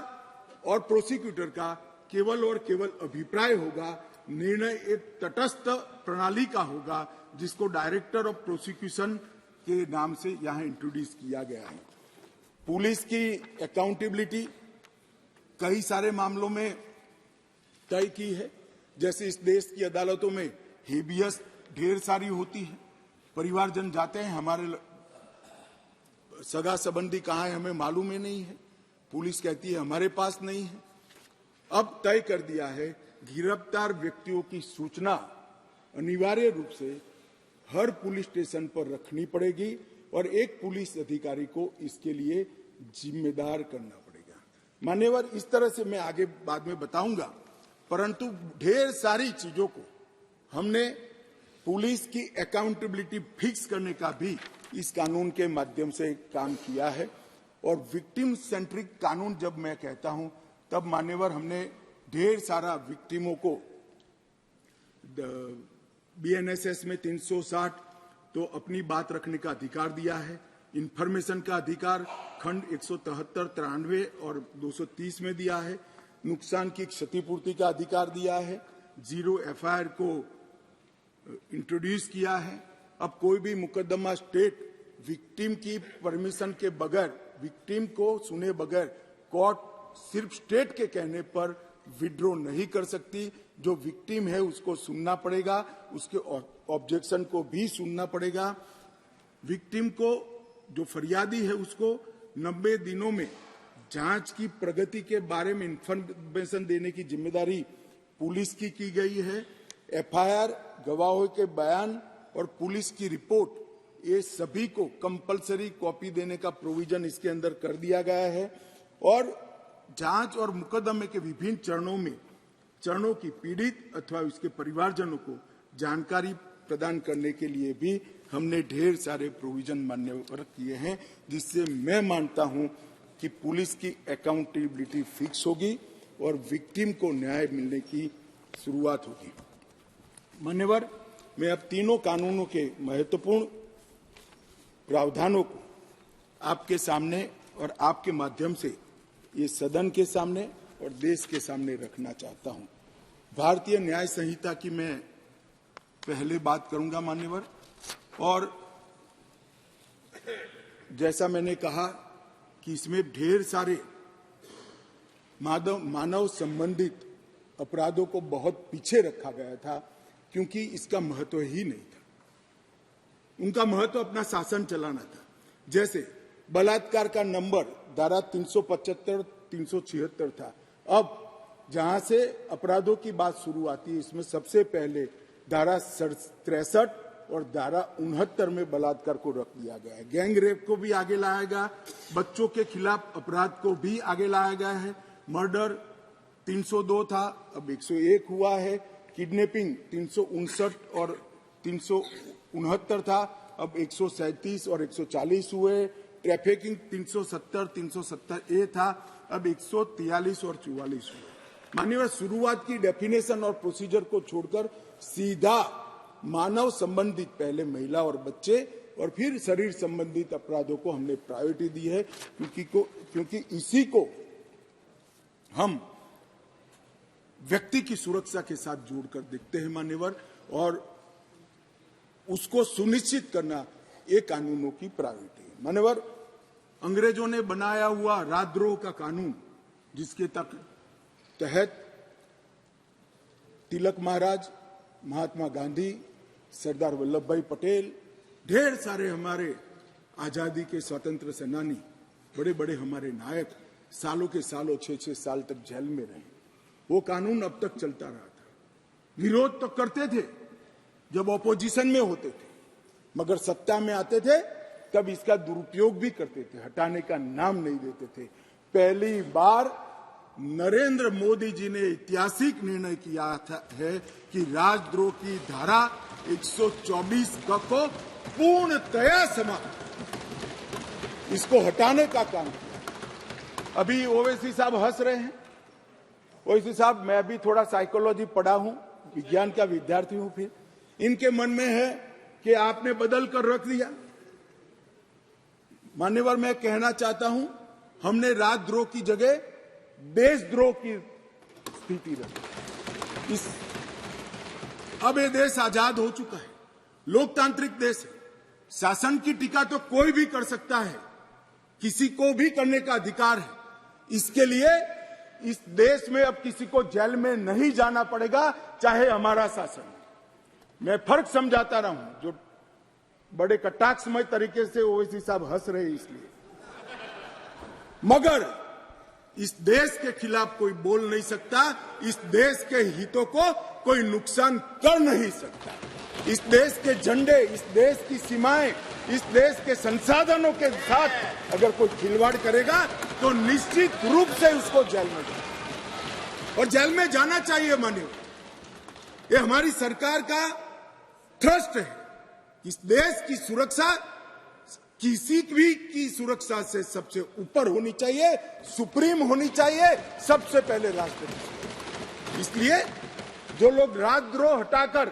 और प्रोसिक्यूटर का केवल और केवल अभिप्राय होगा, निर्णय एक तटस्थ प्रणाली का होगा जिसको डायरेक्टर ऑफ प्रोसिक्यूशन के नाम से यहां इंट्रोड्यूस किया गया है। पुलिस की अकाउंटेबिलिटी कई सारे मामलों में तय की है, जैसे इस देश की अदालतों में हेबियस ढेर सारी होती है, परिवारजन जाते हैं, हमारे सगा संबंधी कहाँ है हमें मालूम ही नहीं है, पुलिस कहती है हमारे पास नहीं है। अब तय कर दिया है गिरफ्तार व्यक्तियों की सूचना अनिवार्य रूप से हर पुलिस स्टेशन पर रखनी पड़ेगी और एक पुलिस अधिकारी को इसके लिए जिम्मेदार करना पड़ेगा। मान्यवर, इस तरह से मैं आगे बाद में बताऊंगा, परंतु ढेर सारी चीजों को हमने पुलिस की अकाउंटेबिलिटी फिक्स करने का भी इस कानून के माध्यम से काम किया है। और विक्टिम सेंट्रिक कानून जब मैं कहता हूं तब मान्यवर हमने ढेर सारा विक्टिमों को बीएनएसएस में 360 तो अपनी बात रखने का अधिकार दिया है, इंफॉर्मेशन का अधिकार खंड 173, 93 और 230 में दिया है, नुकसान की क्षतिपूर्ति का अधिकार दिया है, 0 एफआईआर को इंट्रोड्यूस किया है। अब कोई भी मुकदमा स्टेट विक्टिम की परमिशन के बगैर, विक्टिम को सुने बगैर कोर्ट सिर्फ स्टेट के कहने पर विड्रॉ नहीं कर सकती। जो विक्टिम है उसको सुनना पड़ेगा, उसके ऑब्जेक्शन को भी सुनना पड़ेगा। विक्टिम को, जो फरियादी है, उसको 90 दिनों में जांच की प्रगति के बारे में इंफॉर्मेशन देने की जिम्मेदारी पुलिस की गई है। एफआईआर, गवाहों के बयान और पुलिस की रिपोर्ट, ये सभी को कंपलसरी कॉपी देने का प्रोविजन इसके अंदर कर दिया गया है। और जांच और मुकदमे के विभिन्न चरणों की पीड़ित अथवा उसके परिवारजनों को जानकारी प्रदान करने के लिए भी हमने ढेर सारे प्रोविजन मान्यवर किए हैं, जिससे मैं मानता हूं कि पुलिस की अकाउंटेबिलिटी फिक्स होगी और विक्टिम को न्याय मिलने की शुरुआत होगी। मान्यवर, मैं अब तीनों कानूनों के महत्वपूर्ण प्रावधानों को आपके सामने और आपके माध्यम से ये सदन के सामने और देश के सामने रखना चाहता हूं। भारतीय न्याय संहिता की मैं पहले बात करूंगा मान्यवर, और जैसा मैंने कहा कि इसमें ढेर सारे मानव संबंधित अपराधों को बहुत पीछे रखा गया था, क्योंकि इसका महत्व ही नहीं था। उनका महत्व अपना शासन चलाना था। जैसे बलात्कार का नंबर धारा 375, 376 था। अब जहां से अपराधों की बात शुरू आती है, इसमें सबसे पहले धारा 63 और धारा 69 में बलात्कार को रख दिया गया है। गैंग रेप को भी आगे लाया गया, बच्चों के खिलाफ अपराध को भी आगे लाया गया है। मर्डर 302 था, अब 101 हुआ है। किडनैपिंग 359 और 369 था, अब 137 और 140 हुए। ट्रैफिकिंग 370 ए था, अब 143 और 44 हुए। माननीय, शुरुआत की डेफिनेशन और प्रोसीजर को छोड़कर सीधा मानव संबंधित, पहले महिला और बच्चे और फिर शरीर संबंधित अपराधों को हमने प्रायोरिटी दी है, क्योंकि इसी को हम व्यक्ति की सुरक्षा के साथ जोड़कर देखते हैं मान्यवर, और उसको सुनिश्चित करना ये कानूनों की प्रायोरिटी है। मान्यवर, अंग्रेजों ने बनाया हुआ राजद्रोह का कानून, जिसके तहत तिलक महाराज, महात्मा गांधी, सरदार वल्लभ भाई पटेल, ढेर सारे हमारे आजादी के स्वतंत्र सेनानी, बड़े बड़े हमारे नायक सालों के सालों 6-6 साल तक जेल में रहे। वो कानून अब तक चलता रहा था। विरोध तो करते थे जब ऑपोजिशन में होते थे, मगर सत्ता में आते थे तब इसका दुरुपयोग भी करते थे, हटाने का नाम नहीं देते थे। पहली बार नरेंद्र मोदी जी ने ऐतिहासिक निर्णय किया है कि राजद्रोह की धारा 124 को पूर्णतया समाप्त, इसको हटाने का काम किया। अभी ओवैसी साहब हंस रहे हैं। ओवैसी साहब, मैं भी थोड़ा साइकोलॉजी पढ़ा हूं, विज्ञान का विद्यार्थी हूं। फिर इनके मन में है कि आपने बदल कर रख दिया। मान्यवर, मैं कहना चाहता हूं, हमने राजद्रोह की जगह देशद्रोह की स्थिति रखी। अब ये देश आजाद हो चुका है, लोकतांत्रिक देश है। शासन की टीका तो कोई भी कर सकता है, किसी को भी करने का अधिकार है। इसके लिए इस देश में अब किसी को जेल में नहीं जाना पड़ेगा, चाहे हमारा शासन हो। मैं फर्क समझाता रहा हूं, जो बड़े कटाक्षमय तरीके से ओवैसी साहब हंस रहे इसलिए, मगर इस देश के खिलाफ कोई बोल नहीं सकता, इस देश के हितों को कोई नुकसान कर नहीं सकता। इस देश के झंडे, इस देश की सीमाएं, इस देश के संसाधनों के साथ अगर कोई खिलवाड़ करेगा तो निश्चित रूप से उसको जेल में जाए, और जेल में जाना चाहिए। मानिए, ये हमारी सरकार का थ्रस्ट है। इस देश की सुरक्षा किसी भी की सुरक्षा से सबसे ऊपर होनी चाहिए, सुप्रीम होनी चाहिए, सबसे पहले राष्ट्रपति। इसलिए जो लोग राजद्रोह हटाकर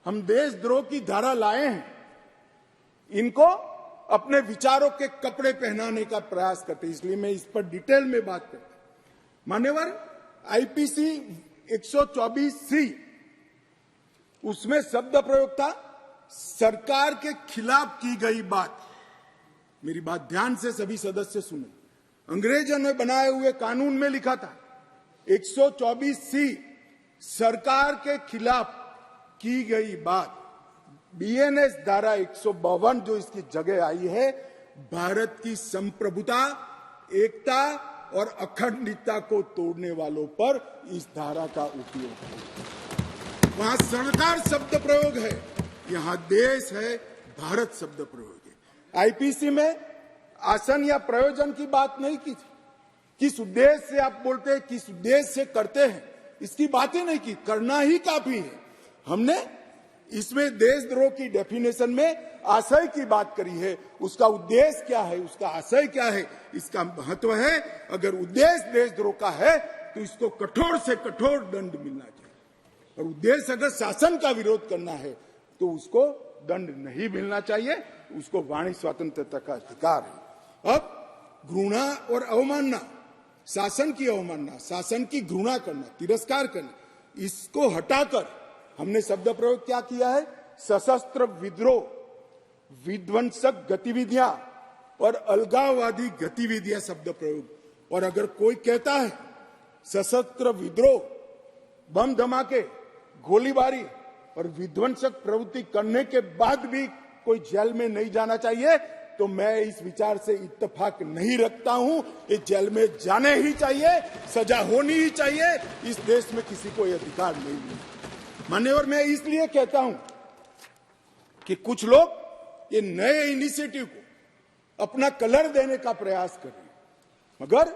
हम देशद्रोह की धारा लाए हैं, इनको अपने विचारों के कपड़े पहनाने का प्रयास करते हैं। इसलिए मैं इस पर डिटेल में बात करता हूं। मान्यवर, आईपीसी 124C, उसमें शब्द प्रयोग था सरकार के खिलाफ की गई बात। मेरी बात ध्यान से सभी सदस्य सुने। अंग्रेजों ने बनाए हुए कानून में लिखा था 124C, सरकार के खिलाफ की गई बात। बीएनएस धारा 152 जो इसकी जगह आई है, भारत की संप्रभुता, एकता और अखंडता को तोड़ने वालों पर इस धारा का उपयोग है। वहां सरकार शब्द प्रयोग है, यहां देश है, भारत शब्द प्रयोग है। आईपीसी में आसन या प्रयोजन की बात नहीं की थी। किस उद्देश्य से आप बोलते हैं, किस उद्देश्य से करते हैं, इसकी बात ही नहीं की। करना ही काफी है। हमने इसमें देशद्रोह की डेफिनेशन में आशय की बात करी है। उसका उद्देश्य क्या है, उसका आशय क्या है, इसका महत्व है। अगर उद्देश्य देशद्रोह का है तो इसको कठोर से कठोर दंड मिलना चाहिए, और उद्देश्य अगर शासन का विरोध करना है तो उसको दंड नहीं मिलना चाहिए। उसको वाणी स्वतंत्रता का अधिकार है। अब घृणा और अवमानना, शासन की अवमानना, शासन की घृणा करना, तिरस्कार करना, इसको हटाकर हमने शब्द प्रयोग क्या किया है, सशस्त्र विद्रोह, विध्वंसक गतिविधियां और अलगाववादी गतिविधियां शब्द प्रयोग। और अगर कोई कहता है सशस्त्र विद्रोह, बम धमाके, गोलीबारी और विध्वंसक प्रवृत्ति करने के बाद भी कोई जेल में नहीं जाना चाहिए, तो मैं इस विचार से इत्तेफाक नहीं रखता हूं। ये जेल में जाने ही चाहिए, सजा होनी ही चाहिए। इस देश में किसी को यह अधिकार नहीं है। मान्यवर, मैं इसलिए कहता हूं कि कुछ लोग ये नए इनिशिएटिव को अपना कलर देने का प्रयास कर रहे हैं, मगर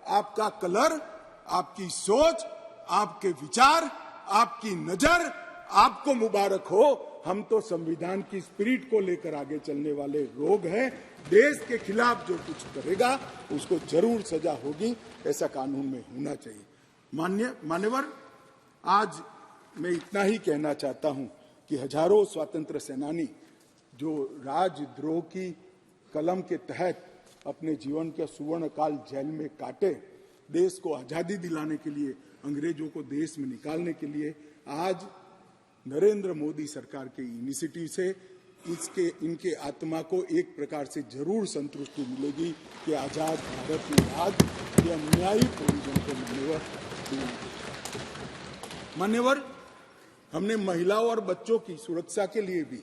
आपका कलर, आपकी सोच, आपके विचार, आपकी नजर आपको मुबारक हो। हम तो संविधान की स्पिरिट को लेकर आगे चलने वाले लोग हैं। देश के खिलाफ जो कुछ करेगा उसको जरूर सजा होगी, ऐसा कानून में होना चाहिए। मान्यवर, आज मैं इतना ही कहना चाहता हूं कि हजारों स्वतंत्र सेनानी जो राजद्रोह की कलम के तहत अपने जीवन के सुवर्ण काल जेल में काटे, देश को आजादी दिलाने के लिए, अंग्रेजों को देश में निकालने के लिए, आज नरेंद्र मोदी सरकार के इनिशिएटिव से इनके आत्मा को एक प्रकार से जरूर संतुष्टि मिलेगी कि आजाद भारत में आज ये अन्यायी प्रोविजन को मान्यवर, हमने महिलाओं और बच्चों की सुरक्षा के लिए भी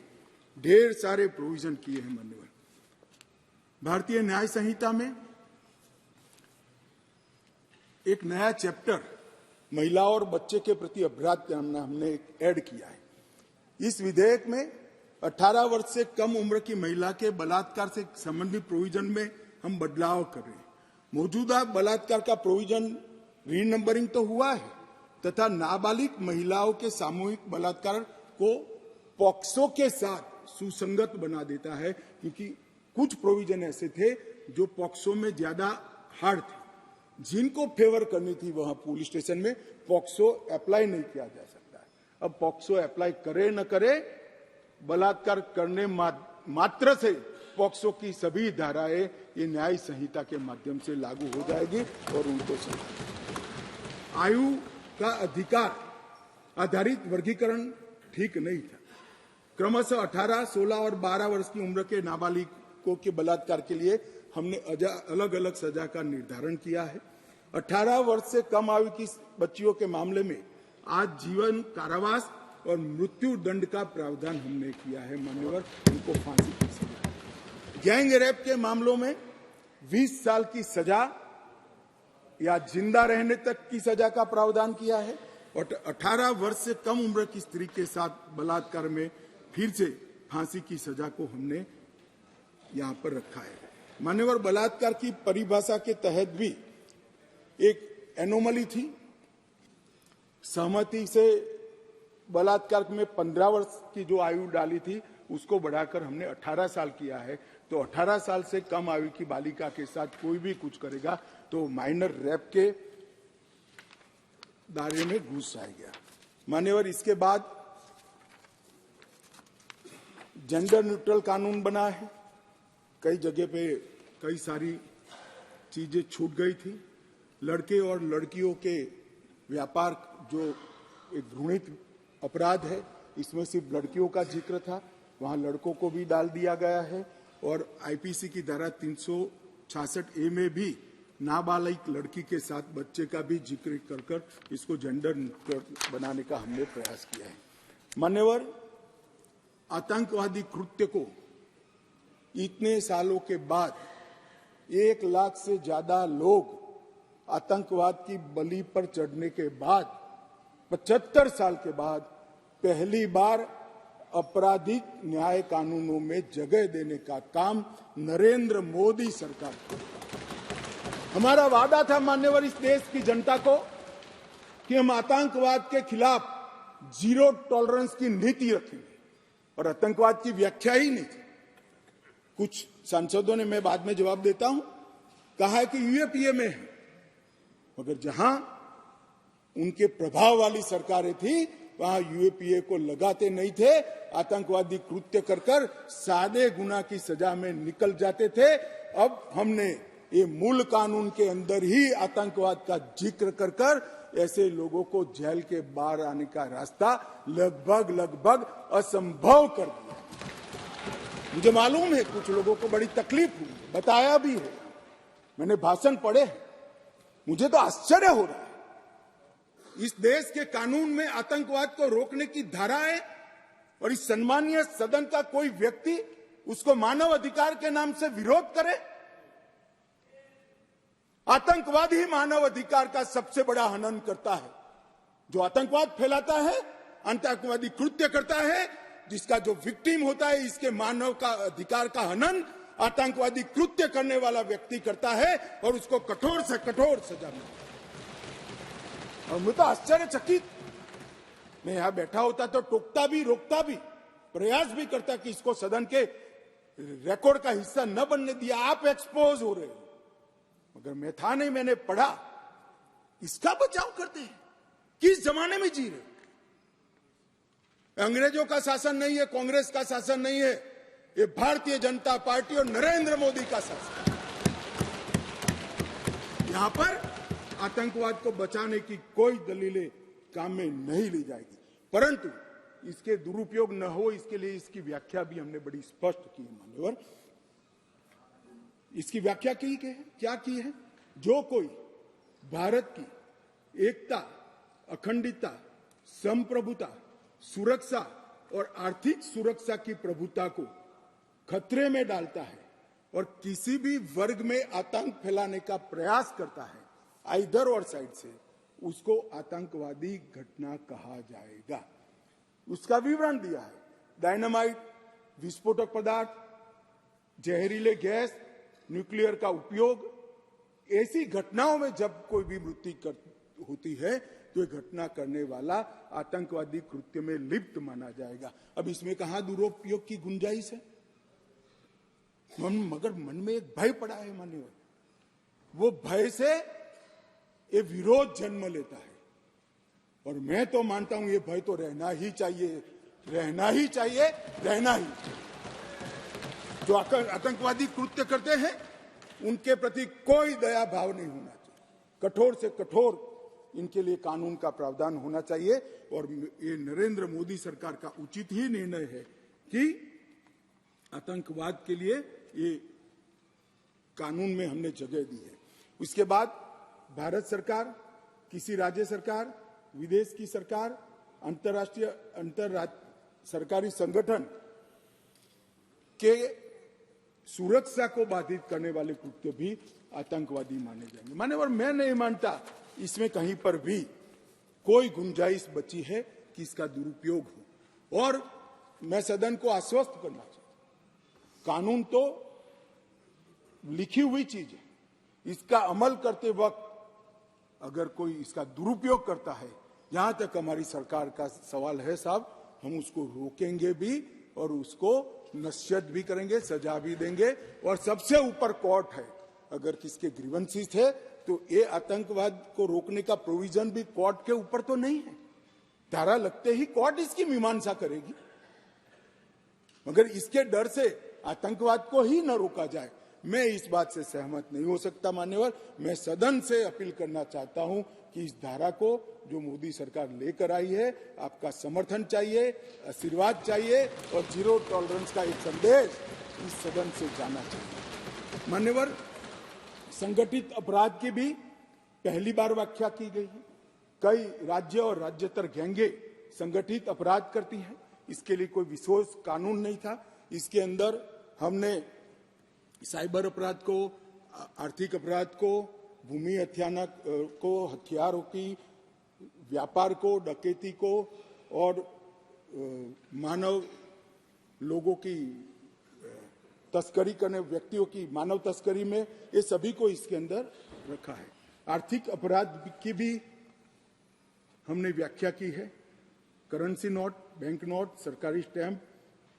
ढेर सारे प्रोविजन किए हैं। मान्यवर, भारतीय न्याय संहिता में एक नया चैप्टर महिलाओं और बच्चे के प्रति अपराध का हमने ऐड किया है। इस विधेयक में 18 वर्ष से कम उम्र की महिला के बलात्कार से संबंधित प्रोविजन में हम बदलाव कर रहे हैं। मौजूदा बलात्कार का प्रोविजन रीनंबरिंग तो हुआ है तथा नाबालिग महिलाओं के सामूहिक बलात्कार को पॉक्सो के साथ सुसंगत बना देता है, क्योंकि कुछ प्रोविजन ऐसे थे जो पॉक्सो में ज्यादा हार्ड थे। जिनको फेवर करनी थी वहां पुलिस स्टेशन में पॉक्सो अप्लाई नहीं किया जा सकता है। अब पॉक्सो अप्लाई करे न करे, बलात्कार करने मात्र से पॉक्सो की सभी धाराएं ये न्याय संहिता के माध्यम से लागू हो जाएगी और उनको आयु का अधिकार आधारित वर्गीकरण ठीक नहीं था। क्रमशः 18, 16 और 12 वर्ष की उम्र के नाबालिगों के बलात्कार के लिए हमने अलग अलग सजा का निर्धारण किया है। 18 वर्ष से कम आयु की बच्चियों के मामले में आज जीवन कारावास और मृत्यु दंड का प्रावधान हमने किया है। मान्यवर, उनको फांसी की सजा। गैंग रेप के मामलों में 20 साल की सजा या जिंदा रहने तक की सजा का प्रावधान किया है और 18 वर्ष से कम उम्र की स्त्री के साथ बलात्कार में फिर से फांसी की सजा को हमने यहां पर रखा है। मान्यवर, बलात्कार की परिभाषा के तहत भी एक एनोमली थी। सहमति से बलात्कार में 15 वर्ष की जो आयु डाली थी उसको बढ़ाकर हमने 18 साल किया है। तो 18 साल से कम आयु की बालिका के साथ कोई भी कुछ करेगा तो माइनर रेप के दायरे में घुस जाएगा। मान्यवर, इसके बाद जेंडर न्यूट्रल कानून बना है। कई जगह पे कई सारी चीजें छूट गई थी। लड़के और लड़कियों के व्यापार जो एक घृणित अपराध है, इसमें सिर्फ लड़कियों का जिक्र था, वहां लड़कों को भी डाल दिया गया है और आईपीसी की धारा 366A में भी नाबालिग लड़की के साथ बच्चे का भी जिक्र कर इसको जेंडर न्यूट्रल बनाने का हमने प्रयास किया है। मान्यवर, आतंकवादी कृत्य को इतने सालों के बाद 1 लाख से ज्यादा लोग आतंकवाद की बलि पर चढ़ने के बाद 75 साल के बाद पहली बार आपराधिक न्याय कानूनों में जगह देने का काम नरेंद्र मोदी सरकार को। हमारा वादा था मान्यवर इस देश की जनता को कि हम आतंकवाद के खिलाफ जीरो टॉलरेंस की नीति रखेंगे और आतंकवाद की व्याख्या ही नहीं थी। कुछ सांसदों ने, मैं बाद में जवाब देता हूं, कहा है कि यूएपीए में है, मगर जहां उनके प्रभाव वाली सरकारें थी वहां यूएपीए को लगाते नहीं थे। आतंकवादी कृत्य कर सादे गुना की सजा में निकल जाते थे। अब हमने ये मूल कानून के अंदर ही आतंकवाद का जिक्र कर ऐसे लोगों को जेल के बाहर आने का रास्ता लगभग असंभव कर दिया। मुझे मालूम है कुछ लोगों को बड़ी तकलीफ हुई, बताया भी है, मैंने भाषण पढ़े हैं, मुझे तो आश्चर्य हो रहा है। इस देश के कानून में आतंकवाद को रोकने की धारा है और इस सम्मानीय सदन का कोई व्यक्ति उसको मानव अधिकार के नाम से विरोध करे। आतंकवाद ही मानव अधिकार का सबसे बड़ा हनन करता है। जो आतंकवाद फैलाता है, आतंकवादी कृत्य करता है, जिसका जो विक्टिम होता है, इसके मानव का अधिकार का हनन आतंकवादी कृत्य करने वाला व्यक्ति करता है और उसको कठोर से कठोर सजा मिलती है। और मैं तो आश्चर्यचकित, मैं यहां बैठा होता तो टोकता भी रोकता भी, प्रयास भी करता कि इसको सदन के रिकॉर्ड का हिस्सा न बनने दिया। आप एक्सपोज हो रहे हो, मगर मैं था नहीं, मैंने पढ़ा। इसका बचाव करते हैं। किस जमाने में जी रहे? अंग्रेजों का शासन नहीं है, कांग्रेस का शासन नहीं है, ये भारतीय जनता पार्टी और नरेंद्र मोदी का शासन। यहां पर आतंकवाद को बचाने की कोई दलीलें काम में नहीं ली जाएगी, परंतु इसके दुरुपयोग न हो इसके लिए इसकी व्याख्या भी हमने बड़ी स्पष्ट की है। मान्यवर, इसकी व्याख्या क्या की है? जो कोई भारत की एकता, अखंडता, संप्रभुता, सुरक्षा और आर्थिक सुरक्षा की प्रभुता को खतरे में डालता है और किसी भी वर्ग में आतंक फैलाने का प्रयास करता है, आइदर और साइड से, उसको आतंकवादी घटना कहा जाएगा। उसका विवरण दिया है। डायनामाइट, विस्फोटक पदार्थ, जहरीले गैस, न्यूक्लियर का उपयोग, ऐसी घटनाओं में जब कोई भी मृत्यु होती है तो ये घटना करने वाला आतंकवादी कृत्य में लिप्त माना जाएगा। अब इसमें कहां दुरुपयोग की गुंजाइश है? मगर मन में एक भय पड़ा है मान्यवर, वो भय से ये विरोध जन्म लेता है। और मैं तो मानता हूं ये भय तो रहना ही चाहिए, रहना ही चाहिए, रहना ही। जो आतंकवादी कृत्य करते हैं उनके प्रति कोई दया भाव नहीं होना चाहिए। कठोर से कठोर इनके लिए कानून का प्रावधान होना चाहिए। और ये नरेंद्र मोदी सरकार का उचित ही निर्णय है कि आतंकवाद के लिए ये कानून में हमने जगह दी है। उसके बाद भारत सरकार, किसी राज्य सरकार, विदेश की सरकार, अंतर्राष्ट्रीय सरकारी संगठन के सुरक्षा को बाधित करने वाले कृत्य भी आतंकवादी माने जाएंगे। मान्यवर, मैं नहीं मानता इसमें कहीं पर भी कोई गुंजाइश बची है कि इसका दुरुपयोग हो। और मैं सदन को आश्वस्त करना चाहता हूं, कानून तो लिखी हुई चीज है, इसका अमल करते वक्त अगर कोई इसका दुरुपयोग करता है, यहां तक हमारी सरकार का सवाल है साहब, हम उसको रोकेंगे भी और उसको नसीहत भी करेंगे, सजा भी देंगे। और सबसे ऊपर कोर्ट है। अगर किसके ग्रीवेंसेस है तो ये आतंकवाद को रोकने का प्रोविजन भी कोर्ट के ऊपर तो नहीं है। धारा लगते ही कोर्ट इसकी मीमांसा करेगी, मगर इसके डर से आतंकवाद को ही न रोका जाए, मैं इस बात से सहमत नहीं हो सकता। मान्यवर, मैं सदन से अपील करना चाहता हूं कि इस धारा को जो मोदी सरकार लेकर आई है, आपका समर्थन चाहिए, आशीर्वाद चाहिए और जीरो टॉलरेंस का एक संदेश इस सदन से जाना चाहिए। मान्यवर, संगठित अपराध की भी पहली बार व्याख्या की गई है। कई राज्य और राज्यतर गैंगे संगठित अपराध करती हैं, इसके लिए कोई विशेष कानून नहीं था। इसके अंदर हमने साइबर अपराध को, आर्थिक अपराध को, भूमि हत्याना को, हथियारों की व्यापार को, डकैती को और मानव लोगों की तस्करी करने, व्यक्तियों की मानव तस्करी में, ये सभी को इसके अंदर रखा है। आर्थिक अपराध की भी हमने व्याख्या की है। करेंसी नोट, बैंक नोट, सरकारी स्टैंप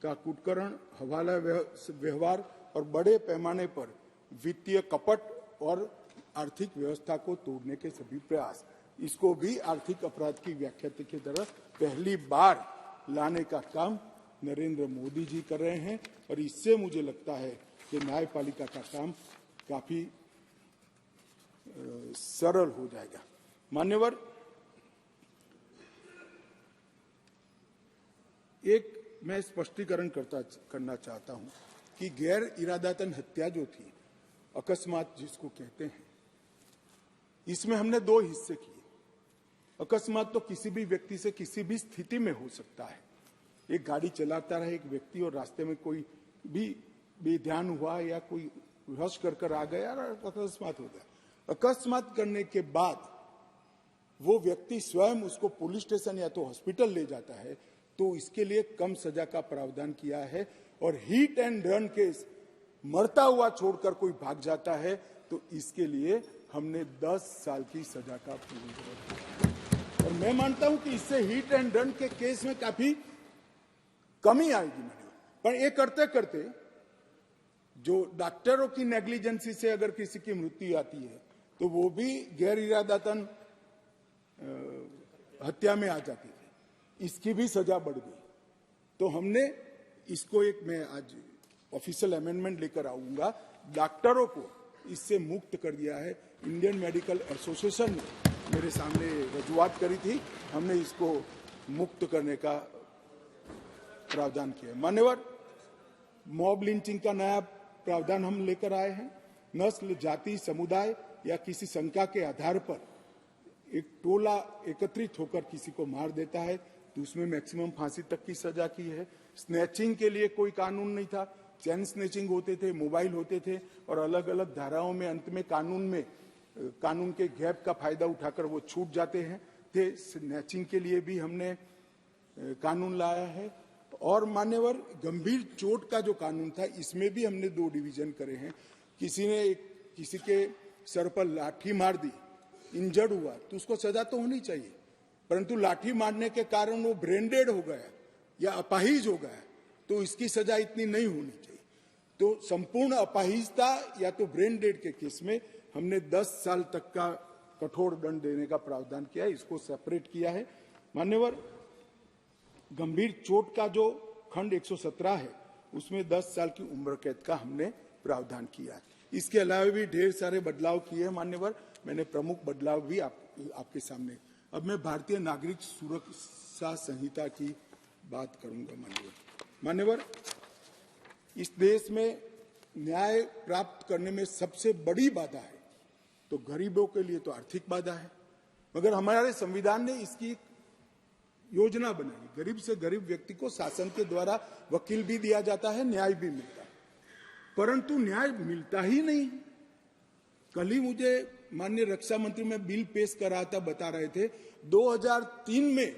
का कुटकरण, हवाला व्यवहार और बड़े पैमाने पर वित्तीय कपट और आर्थिक व्यवस्था को तोड़ने के सभी प्रयास, इसको भी आर्थिक अपराध की व्याख्या की तरफ पहली बार लाने का काम नरेंद्र मोदी जी कर रहे हैं। और इससे मुझे लगता है कि न्यायपालिका का काम काफी सरल हो जाएगा। मान्यवर, एक मैं स्पष्टीकरण करना चाहता हूं कि गैर इरादतन हत्या जो थी, अकस्मात जिसको कहते हैं, इसमें हमने दो हिस्से किए। अकस्मात तो किसी भी व्यक्ति से किसी भी स्थिति में हो सकता है। एक गाड़ी चलाता रहे एक व्यक्ति और रास्ते में कोई भी बेध्यान हुआ या कोई रश कर आ गया और अकस्मात हो गया। अकस्मात करने के बाद वो व्यक्ति स्वयं उसको पुलिस स्टेशन या तो हॉस्पिटल ले जाता है, तो इसके लिए कम सजा का प्रावधान किया है। और हिट एंड रन केस, मरता हुआ छोड़कर कोई भाग जाता है, तो इसके लिए हमने 10 साल की सजा का प्रावधान किया। और मैं मानता हूं कि इससे हिट एंड रन के केस में काफी कमी आएगी मान्यवर। पर ये करते करते जो डॉक्टरों की नेग्लिजेंसी से अगर किसी की मृत्यु आती है तो वो भी गैर इरादतन हत्या में आ जाती है, इसकी भी सजा बढ़ गई। तो हमने इसको मैं आज ऑफिशियल अमेंडमेंट लेकर आऊंगा, डॉक्टरों को इससे मुक्त कर दिया है। इंडियन मेडिकल एसोसिएशन ने मेरे सामने रजूआत करी थी, हमने इसको मुक्त करने का प्रावधान किया। मान्यवर, मॉब लिंचिंग का नया प्रावधान हम लेकर आए हैं। नस्ल, जाति, समुदाय या किसी शंका के आधार पर एक टोला एकत्रित होकर किसी को मार देता है तो उसमें मैक्सिमम फांसी तक की सजा की है। स्नैचिंग के लिए कोई कानून नहीं था, चैन स्नैचिंग होते थे, मोबाइल होते थे और अलग अलग धाराओं में अंत में कानून के गैप का फायदा उठाकर वो छूट जाते हैं थे। स्नैचिंग के लिए भी हमने कानून लाया है। और मान्यवर, गंभीर चोट का जो कानून था इसमें भी हमने 2 डिवीजन करे हैं। किसी के सर पर लाठी मार दी, इंजर्ड हुआ तो उसको सजा तो होनी चाहिए, परंतु लाठी मारने के कारण वो ब्रेन डेड हो गया या अपाहिज हो गया तो इसकी सजा इतनी नहीं होनी चाहिए। तो संपूर्ण अपाहिजता या तो ब्रेन डेड के केस में हमने 10 साल तक का कठोर दंड देने का प्रावधान किया है, इसको सेपरेट किया है। मान्यवर, गंभीर चोट का जो खंड 117 है उसमें 10 साल की उम्र कैद का हमने प्रावधान किया है। इसके अलावा भी ढेर सारे बदलाव किए हैं मान्यवर, मैंने प्रमुख बदलाव भी आपके सामने। अब मैं भारतीय नागरिक सुरक्षा संहिता की बात करूंगा मान्यवर, इस देश में न्याय प्राप्त करने में सबसे बड़ी बाधा है तो गरीबों के लिए तो आर्थिक बाधा है, मगर हमारे संविधान ने इसकी योजना बनाई। गरीब से गरीब व्यक्ति को शासन के द्वारा वकील भी दिया जाता है, न्याय भी मिलता है, परंतु न्याय मिलता ही नहीं। कल ही मुझे माननीय रक्षा मंत्री में बिल पेश कर रहा था, बता रहे थे 2003 में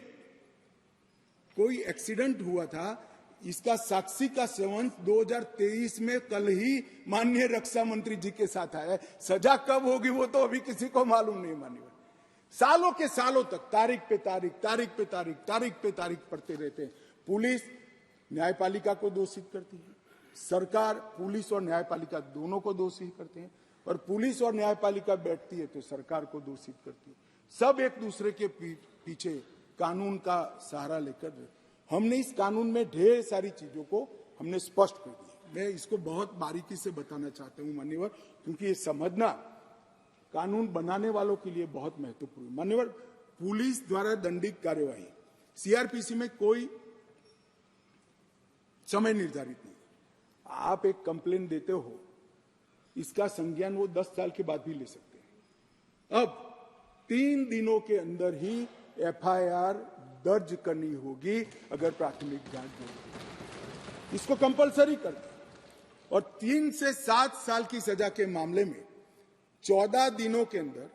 कोई एक्सीडेंट हुआ था, इसका साक्षी का सेवन 2023 में कल ही माननीय रक्षा मंत्री जी के साथ आया है। सजा कब होगी वो तो अभी किसी को मालूम नहीं मान्यवर। सालों के सालों तक तारीख पे तारीख पढ़ते रहते हैं। पुलिस न्यायपालिका को दोषित करती है, सरकार पुलिस और न्यायपालिका दोनों को दोषी करते हैं, और पुलिस और न्यायपालिका बैठती है तो सरकार को दोषित करती है। सब एक दूसरे के पीछे कानून का सहारा लेकर, हमने इस कानून में ढेर सारी चीजों को हमने स्पष्ट कर दिया। मैं इसको बहुत बारीकी से बताना चाहता हूं मान्यवर, क्योंकि ये समझना कानून बनाने वालों के लिए बहुत महत्वपूर्ण है। मान्यवर, पुलिस द्वारा दंडित कार्यवाही सीआरपीसी में कोई समय निर्धारित नहीं। आप एक कंप्लेन देते हो, इसका संज्ञान वो 10 साल के बाद भी ले सकते हैं। अब 3 दिनों के अंदर ही एफआईआर दर्ज करनी होगी अगर प्राथमिक जांच होगी, इसको कंपलसरी कर दे। और 3 से 7 साल की सजा के मामले में 14 दिनों के अंदर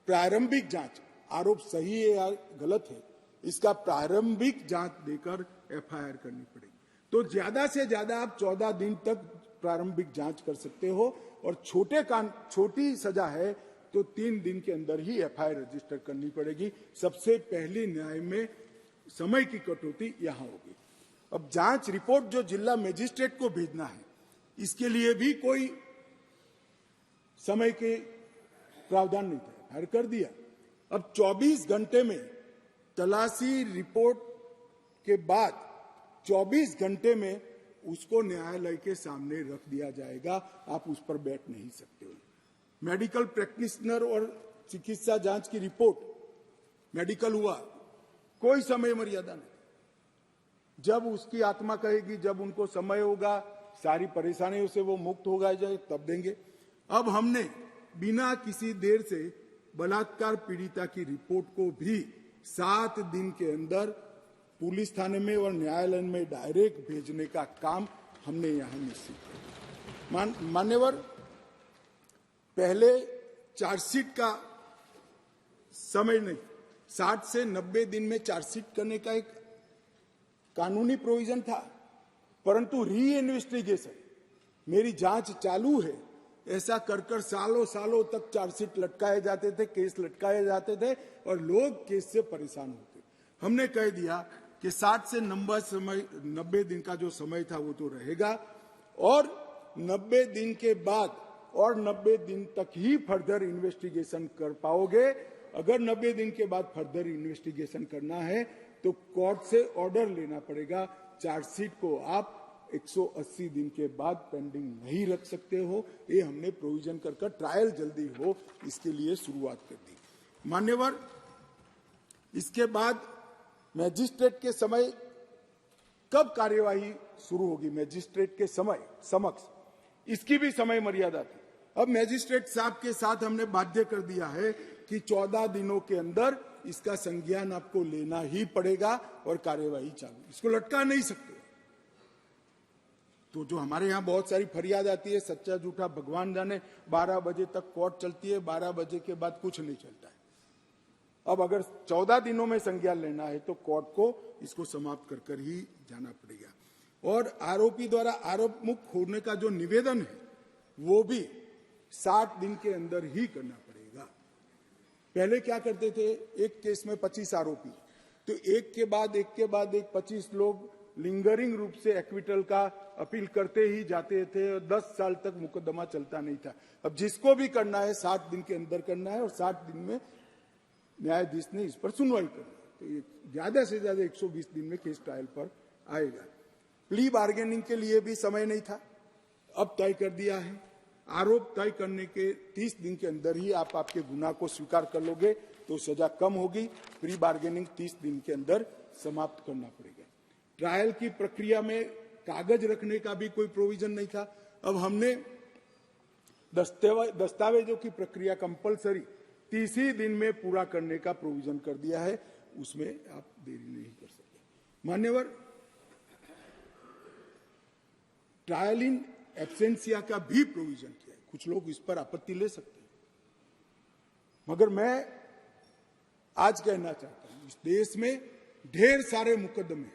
प्रारंभिक जांच, आरोप सही है या गलत है, इसका प्रारंभिक जांच देकर एफआईआर करनी पड़ेगी। तो ज्यादा से ज्यादा आप 14 दिन तक प्रारंभिक जांच कर सकते हो, और छोटी सजा है तो 3 दिन के अंदर ही एफआईआर रजिस्टर करनी पड़ेगी। सबसे पहली न्याय में समय की कटौती यहां होगी। अब जांच रिपोर्ट जो जिला मजिस्ट्रेट को भेजना है, इसके लिए भी कोई समय के प्रावधान नहीं था, हर कर दिया। अब 24 घंटे में तलाशी रिपोर्ट के बाद 24 घंटे में उसको न्यायालय के सामने रख दिया जाएगा, आप उस पर बैठ नहीं सकते हो। मेडिकल प्रैक्टिशनर और चिकित्सा जांच की रिपोर्ट, मेडिकल हुआ, कोई समय मर्यादा नहीं। जब उसकी आत्मा कहेगी, जब उनको समय होगा, सारी परेशानियों से वो मुक्त होगा जाए, तब देंगे। अब हमने बिना किसी देर से बलात्कार पीड़िता की रिपोर्ट को भी 7 दिन के अंदर पुलिस थाने में और न्यायालय में डायरेक्ट भेजने का काम हमने यहां निश्चित किया। मान्यवर, पहले चार्जशीट का समय नहीं, 60 से 90 दिन में चार्जशीट करने का एक कानूनी प्रोविजन था, परंतु री इन्वेस्टिगेशन, मेरी जांच चालू है, ऐसा कर सालों सालों तक चार्जशीट लटकाए जाते थे, केस लटकाए जाते थे और लोग केस से परेशान होते। हमने कह दिया कि 60 से 90 दिन का जो समय था वो तो रहेगा, और 90 दिन के बाद और 90 दिन तक ही फर्दर इन्वेस्टिगेशन कर पाओगे। अगर 90 दिन के बाद फर्दर इन्वेस्टिगेशन करना है तो कोर्ट से ऑर्डर लेना पड़ेगा। चार्जशीट को आप 180 दिन के बाद पेंडिंग नहीं रख सकते हो। ये हमने प्रोविजन कर ट्रायल जल्दी हो इसके लिए शुरुआत कर दी। मान्यवर, इसके बाद मैजिस्ट्रेट के समय कब कार्यवाही शुरू होगी, मैजिस्ट्रेट के समय समक्ष, इसकी भी समय मर्यादा थी। अब मैजिस्ट्रेट साहब के साथ हमने बाध्य कर दिया है कि 14 दिनों के अंदर इसका संज्ञान आपको लेना ही पड़ेगा और कार्यवाही चालू, इसको लटका नहीं सकते। तो जो हमारे यहाँ बहुत सारी फरियाद आती है, सच्चा झूठा भगवान जाने, 12 बजे तक कोर्ट चलती है, 12 बजे के बाद कुछ नहीं चलता है। अब अगर 14 दिनों में संज्ञान लेना है तो कोर्ट को इसको समाप्त कर ही जाना पड़ेगा। और आरोपी द्वारा आरोप मुक्त होने का जो निवेदन है वो भी 60 दिन के अंदर ही करना पड़ेगा। पहले क्या करते थे, एक केस में 25 आरोपी, तो एक के बाद एक 25 लोग लिंगरिंग रूप से एक्विटल का अपील करते ही जाते थे और 10 साल तक मुकदमा चलता नहीं था। अब जिसको भी करना है 60 दिन के अंदर करना है और 60 दिन में न्यायाधीश ने इस पर सुनवाई करनी है। तो ये ज्यादा से ज्यादा 120 दिन में केस ट्रायल पर आएगा। प्ली बार्गेनिंग के लिए भी समय नहीं था, अब तय कर दिया है। आरोप तय करने के 30 दिन के अंदर ही आप आपके गुनाह को स्वीकार कर लोगे तो सजा कम होगी। प्री बार्गेनिंग 30 दिन के अंदर समाप्त करना पड़ेगा। ट्रायल की प्रक्रिया में कागज रखने का भी कोई प्रोविजन नहीं था। अब हमने दस्तावेजों की प्रक्रिया कंपलसरी 30 ही दिन में पूरा करने का प्रोविजन कर दिया है, उसमें आप देरी नहीं कर सकते। मान्यवर, ट्रायल इन एब्सेंसिया का भी प्रोविजन किया है। कुछ लोग इस पर आपत्ति ले सकते हैं, मगर मैं आज कहना चाहता हूं, इस देश में ढेर सारे मुकदमे,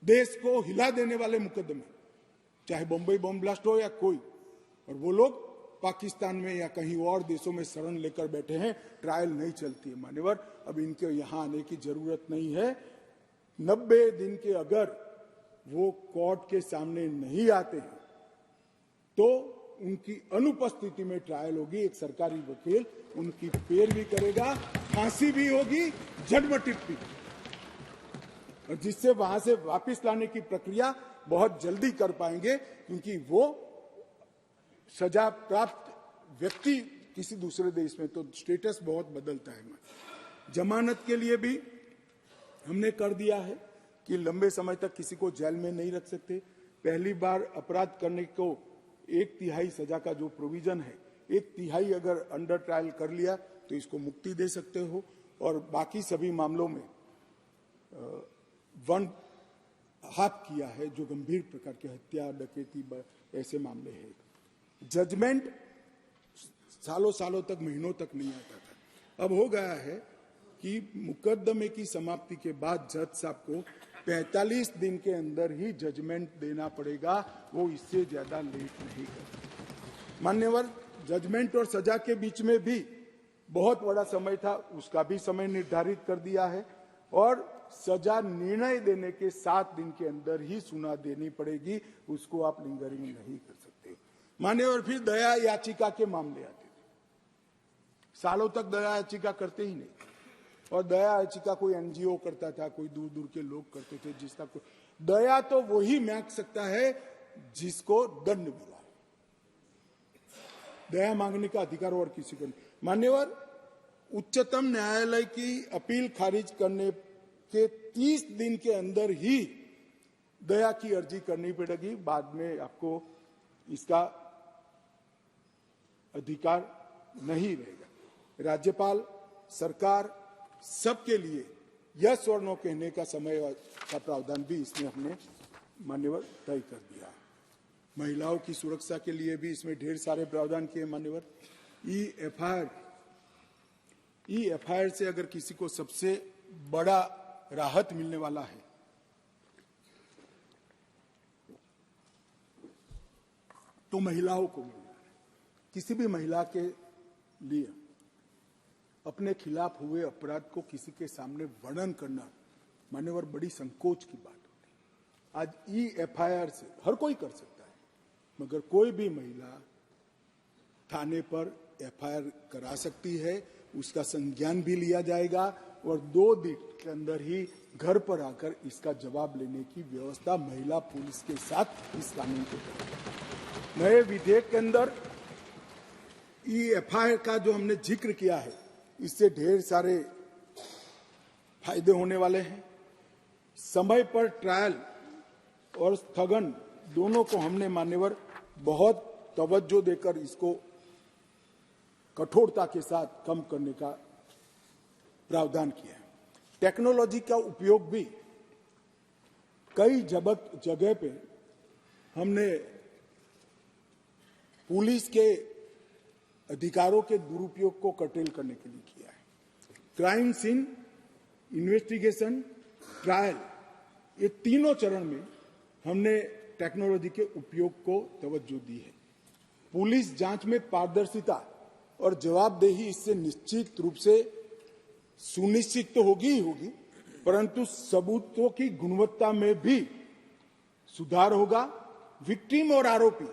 देश को हिला देने वाले मुकदमे, चाहे बम्बई बम ब्लास्ट हो या कोई, और वो लोग पाकिस्तान में या कहीं और देशों में शरण लेकर बैठे हैं, ट्रायल नहीं चलती है। मान्यवर, अब इनके यहां आने की जरूरत नहीं है। 90 दिन के अगर वो कोर्ट के सामने नहीं आते हैं तो उनकी अनुपस्थिति में ट्रायल होगी। एक सरकारी वकील उनकी पैरवी करेगा, फांसी भी होगी, जन्मटिप भी, और जिससे वहां से वापस लाने की प्रक्रिया बहुत जल्दी कर पाएंगे, क्योंकि वो सजा प्राप्त व्यक्ति किसी दूसरे देश में तो स्टेटस बहुत बदलता है। जमानत के लिए भी हमने कर दिया है कि लंबे समय तक किसी को जेल में नहीं रख सकते। पहली बार अपराध करने को 1/3 सजा का जो प्रोविजन है, 1/3 अगर अंडर ट्रायल कर लिया तो इसको मुक्ति दे सकते हो, और बाकी सभी मामलों में 1/2 किया है जो गंभीर प्रकार के हत्या, डकैती, ऐसे मामले हैं। जजमेंट सालों तक, महीनों तक नहीं आता था। अब हो गया है कि मुकदमे की समाप्ति के बाद जज साहब को 45 दिन के अंदर ही जजमेंट देना पड़ेगा, वो इससे ज्यादा लेट नहीं कर। मान्यवर, जजमेंट और सजा के बीच में भी बहुत बड़ा समय था, उसका भी समय निर्धारित कर दिया है, और सजा निर्णय देने के 7 दिन के अंदर ही सुना देनी पड़ेगी, उसको आप लिंगरिंग नहीं कर सकते। मान्यवर, फिर दया याचिका के मामले आते थे। सालों तक दया याचिका करते ही नहीं, और दया याचिका कोई एनजीओ करता था, कोई दूर दूर के लोग करते थे, जिसका कोई दया तो वही मांग सकता है जिसको दंड मिला है। दया मांगने का अधिकार और किसी को नहीं। मान्यवर, उच्चतम न्यायालय की अपील खारिज करने के 30 दिन के अंदर ही दया की अर्जी करनी पड़ेगी, बाद में आपको इसका अधिकार नहीं रहेगा। राज्यपाल, सरकार, सबके लिए यस और नो कहने का समय का प्रावधान भी इसमें हमने मान्यवर तय कर दिया। महिलाओं की सुरक्षा के लिए भी इसमें ढेर सारे प्रावधान किए। मान्यवर, ई-एफआईआर से अगर किसी को सबसे बड़ा राहत मिलने वाला है तो महिलाओं को मिल रहा है। किसी भी महिला के लिए अपने खिलाफ हुए अपराध को किसी के सामने वर्णन करना मान्यवर बड़ी संकोच की बात होती है। आज EFIR से हर कोई कर सकता है, मगर कोई भी महिला थाने पर FIR करा सकती है, उसका संज्ञान भी लिया जाएगा और 2 दिन के अंदर ही घर पर आकर इसका जवाब लेने की व्यवस्था महिला पुलिस के साथ इस कानून को करेगा। नए विधेयक के अंदर EFIR का जो हमने जिक्र किया है, इससे ढेर सारे फायदे होने वाले हैं। समय पर ट्रायल और स्थगन दोनों को हमने मान्यवर बहुत तवज्जो देकर इसको कठोरता के साथ कम करने का प्रावधान किया है। टेक्नोलॉजी का उपयोग भी कई जगह पे हमने पुलिस के अधिकारों के दुरुपयोग को कर्टेल करने के लिए किया है। क्राइम सीन, इन्वेस्टिगेशन, ट्रायल, ये तीनों चरण में हमने टेक्नोलॉजी के उपयोग को तवज्जो दी है। पुलिस जांच में पारदर्शिता और जवाबदेही इससे निश्चित रूप से सुनिश्चित तो होगी ही होगी, परंतु सबूतों की गुणवत्ता में भी सुधार होगा। विक्टिम और आरोपी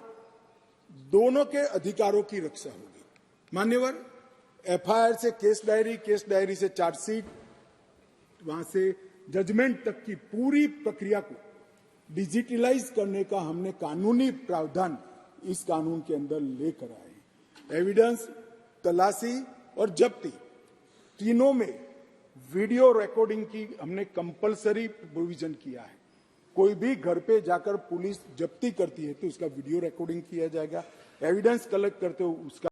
दोनों के अधिकारों की रक्षा होगी। मान्यवर, FIR से केस डायरी से चार्जशीट, वहां से जजमेंट तक की पूरी प्रक्रिया को डिजिटलाइज करने का हमने कानूनी प्रावधान इस कानून के अंदर लेकर आए। एविडेंस, तलाशी और जब्ती तीनों में वीडियो रिकॉर्डिंग की हमने कंपलसरी प्रोविजन किया है। कोई भी घर पे जाकर पुलिस जब्ती करती है तो उसका वीडियो रिकॉर्डिंग किया जाएगा। एविडेंस कलेक्ट करते हो उसका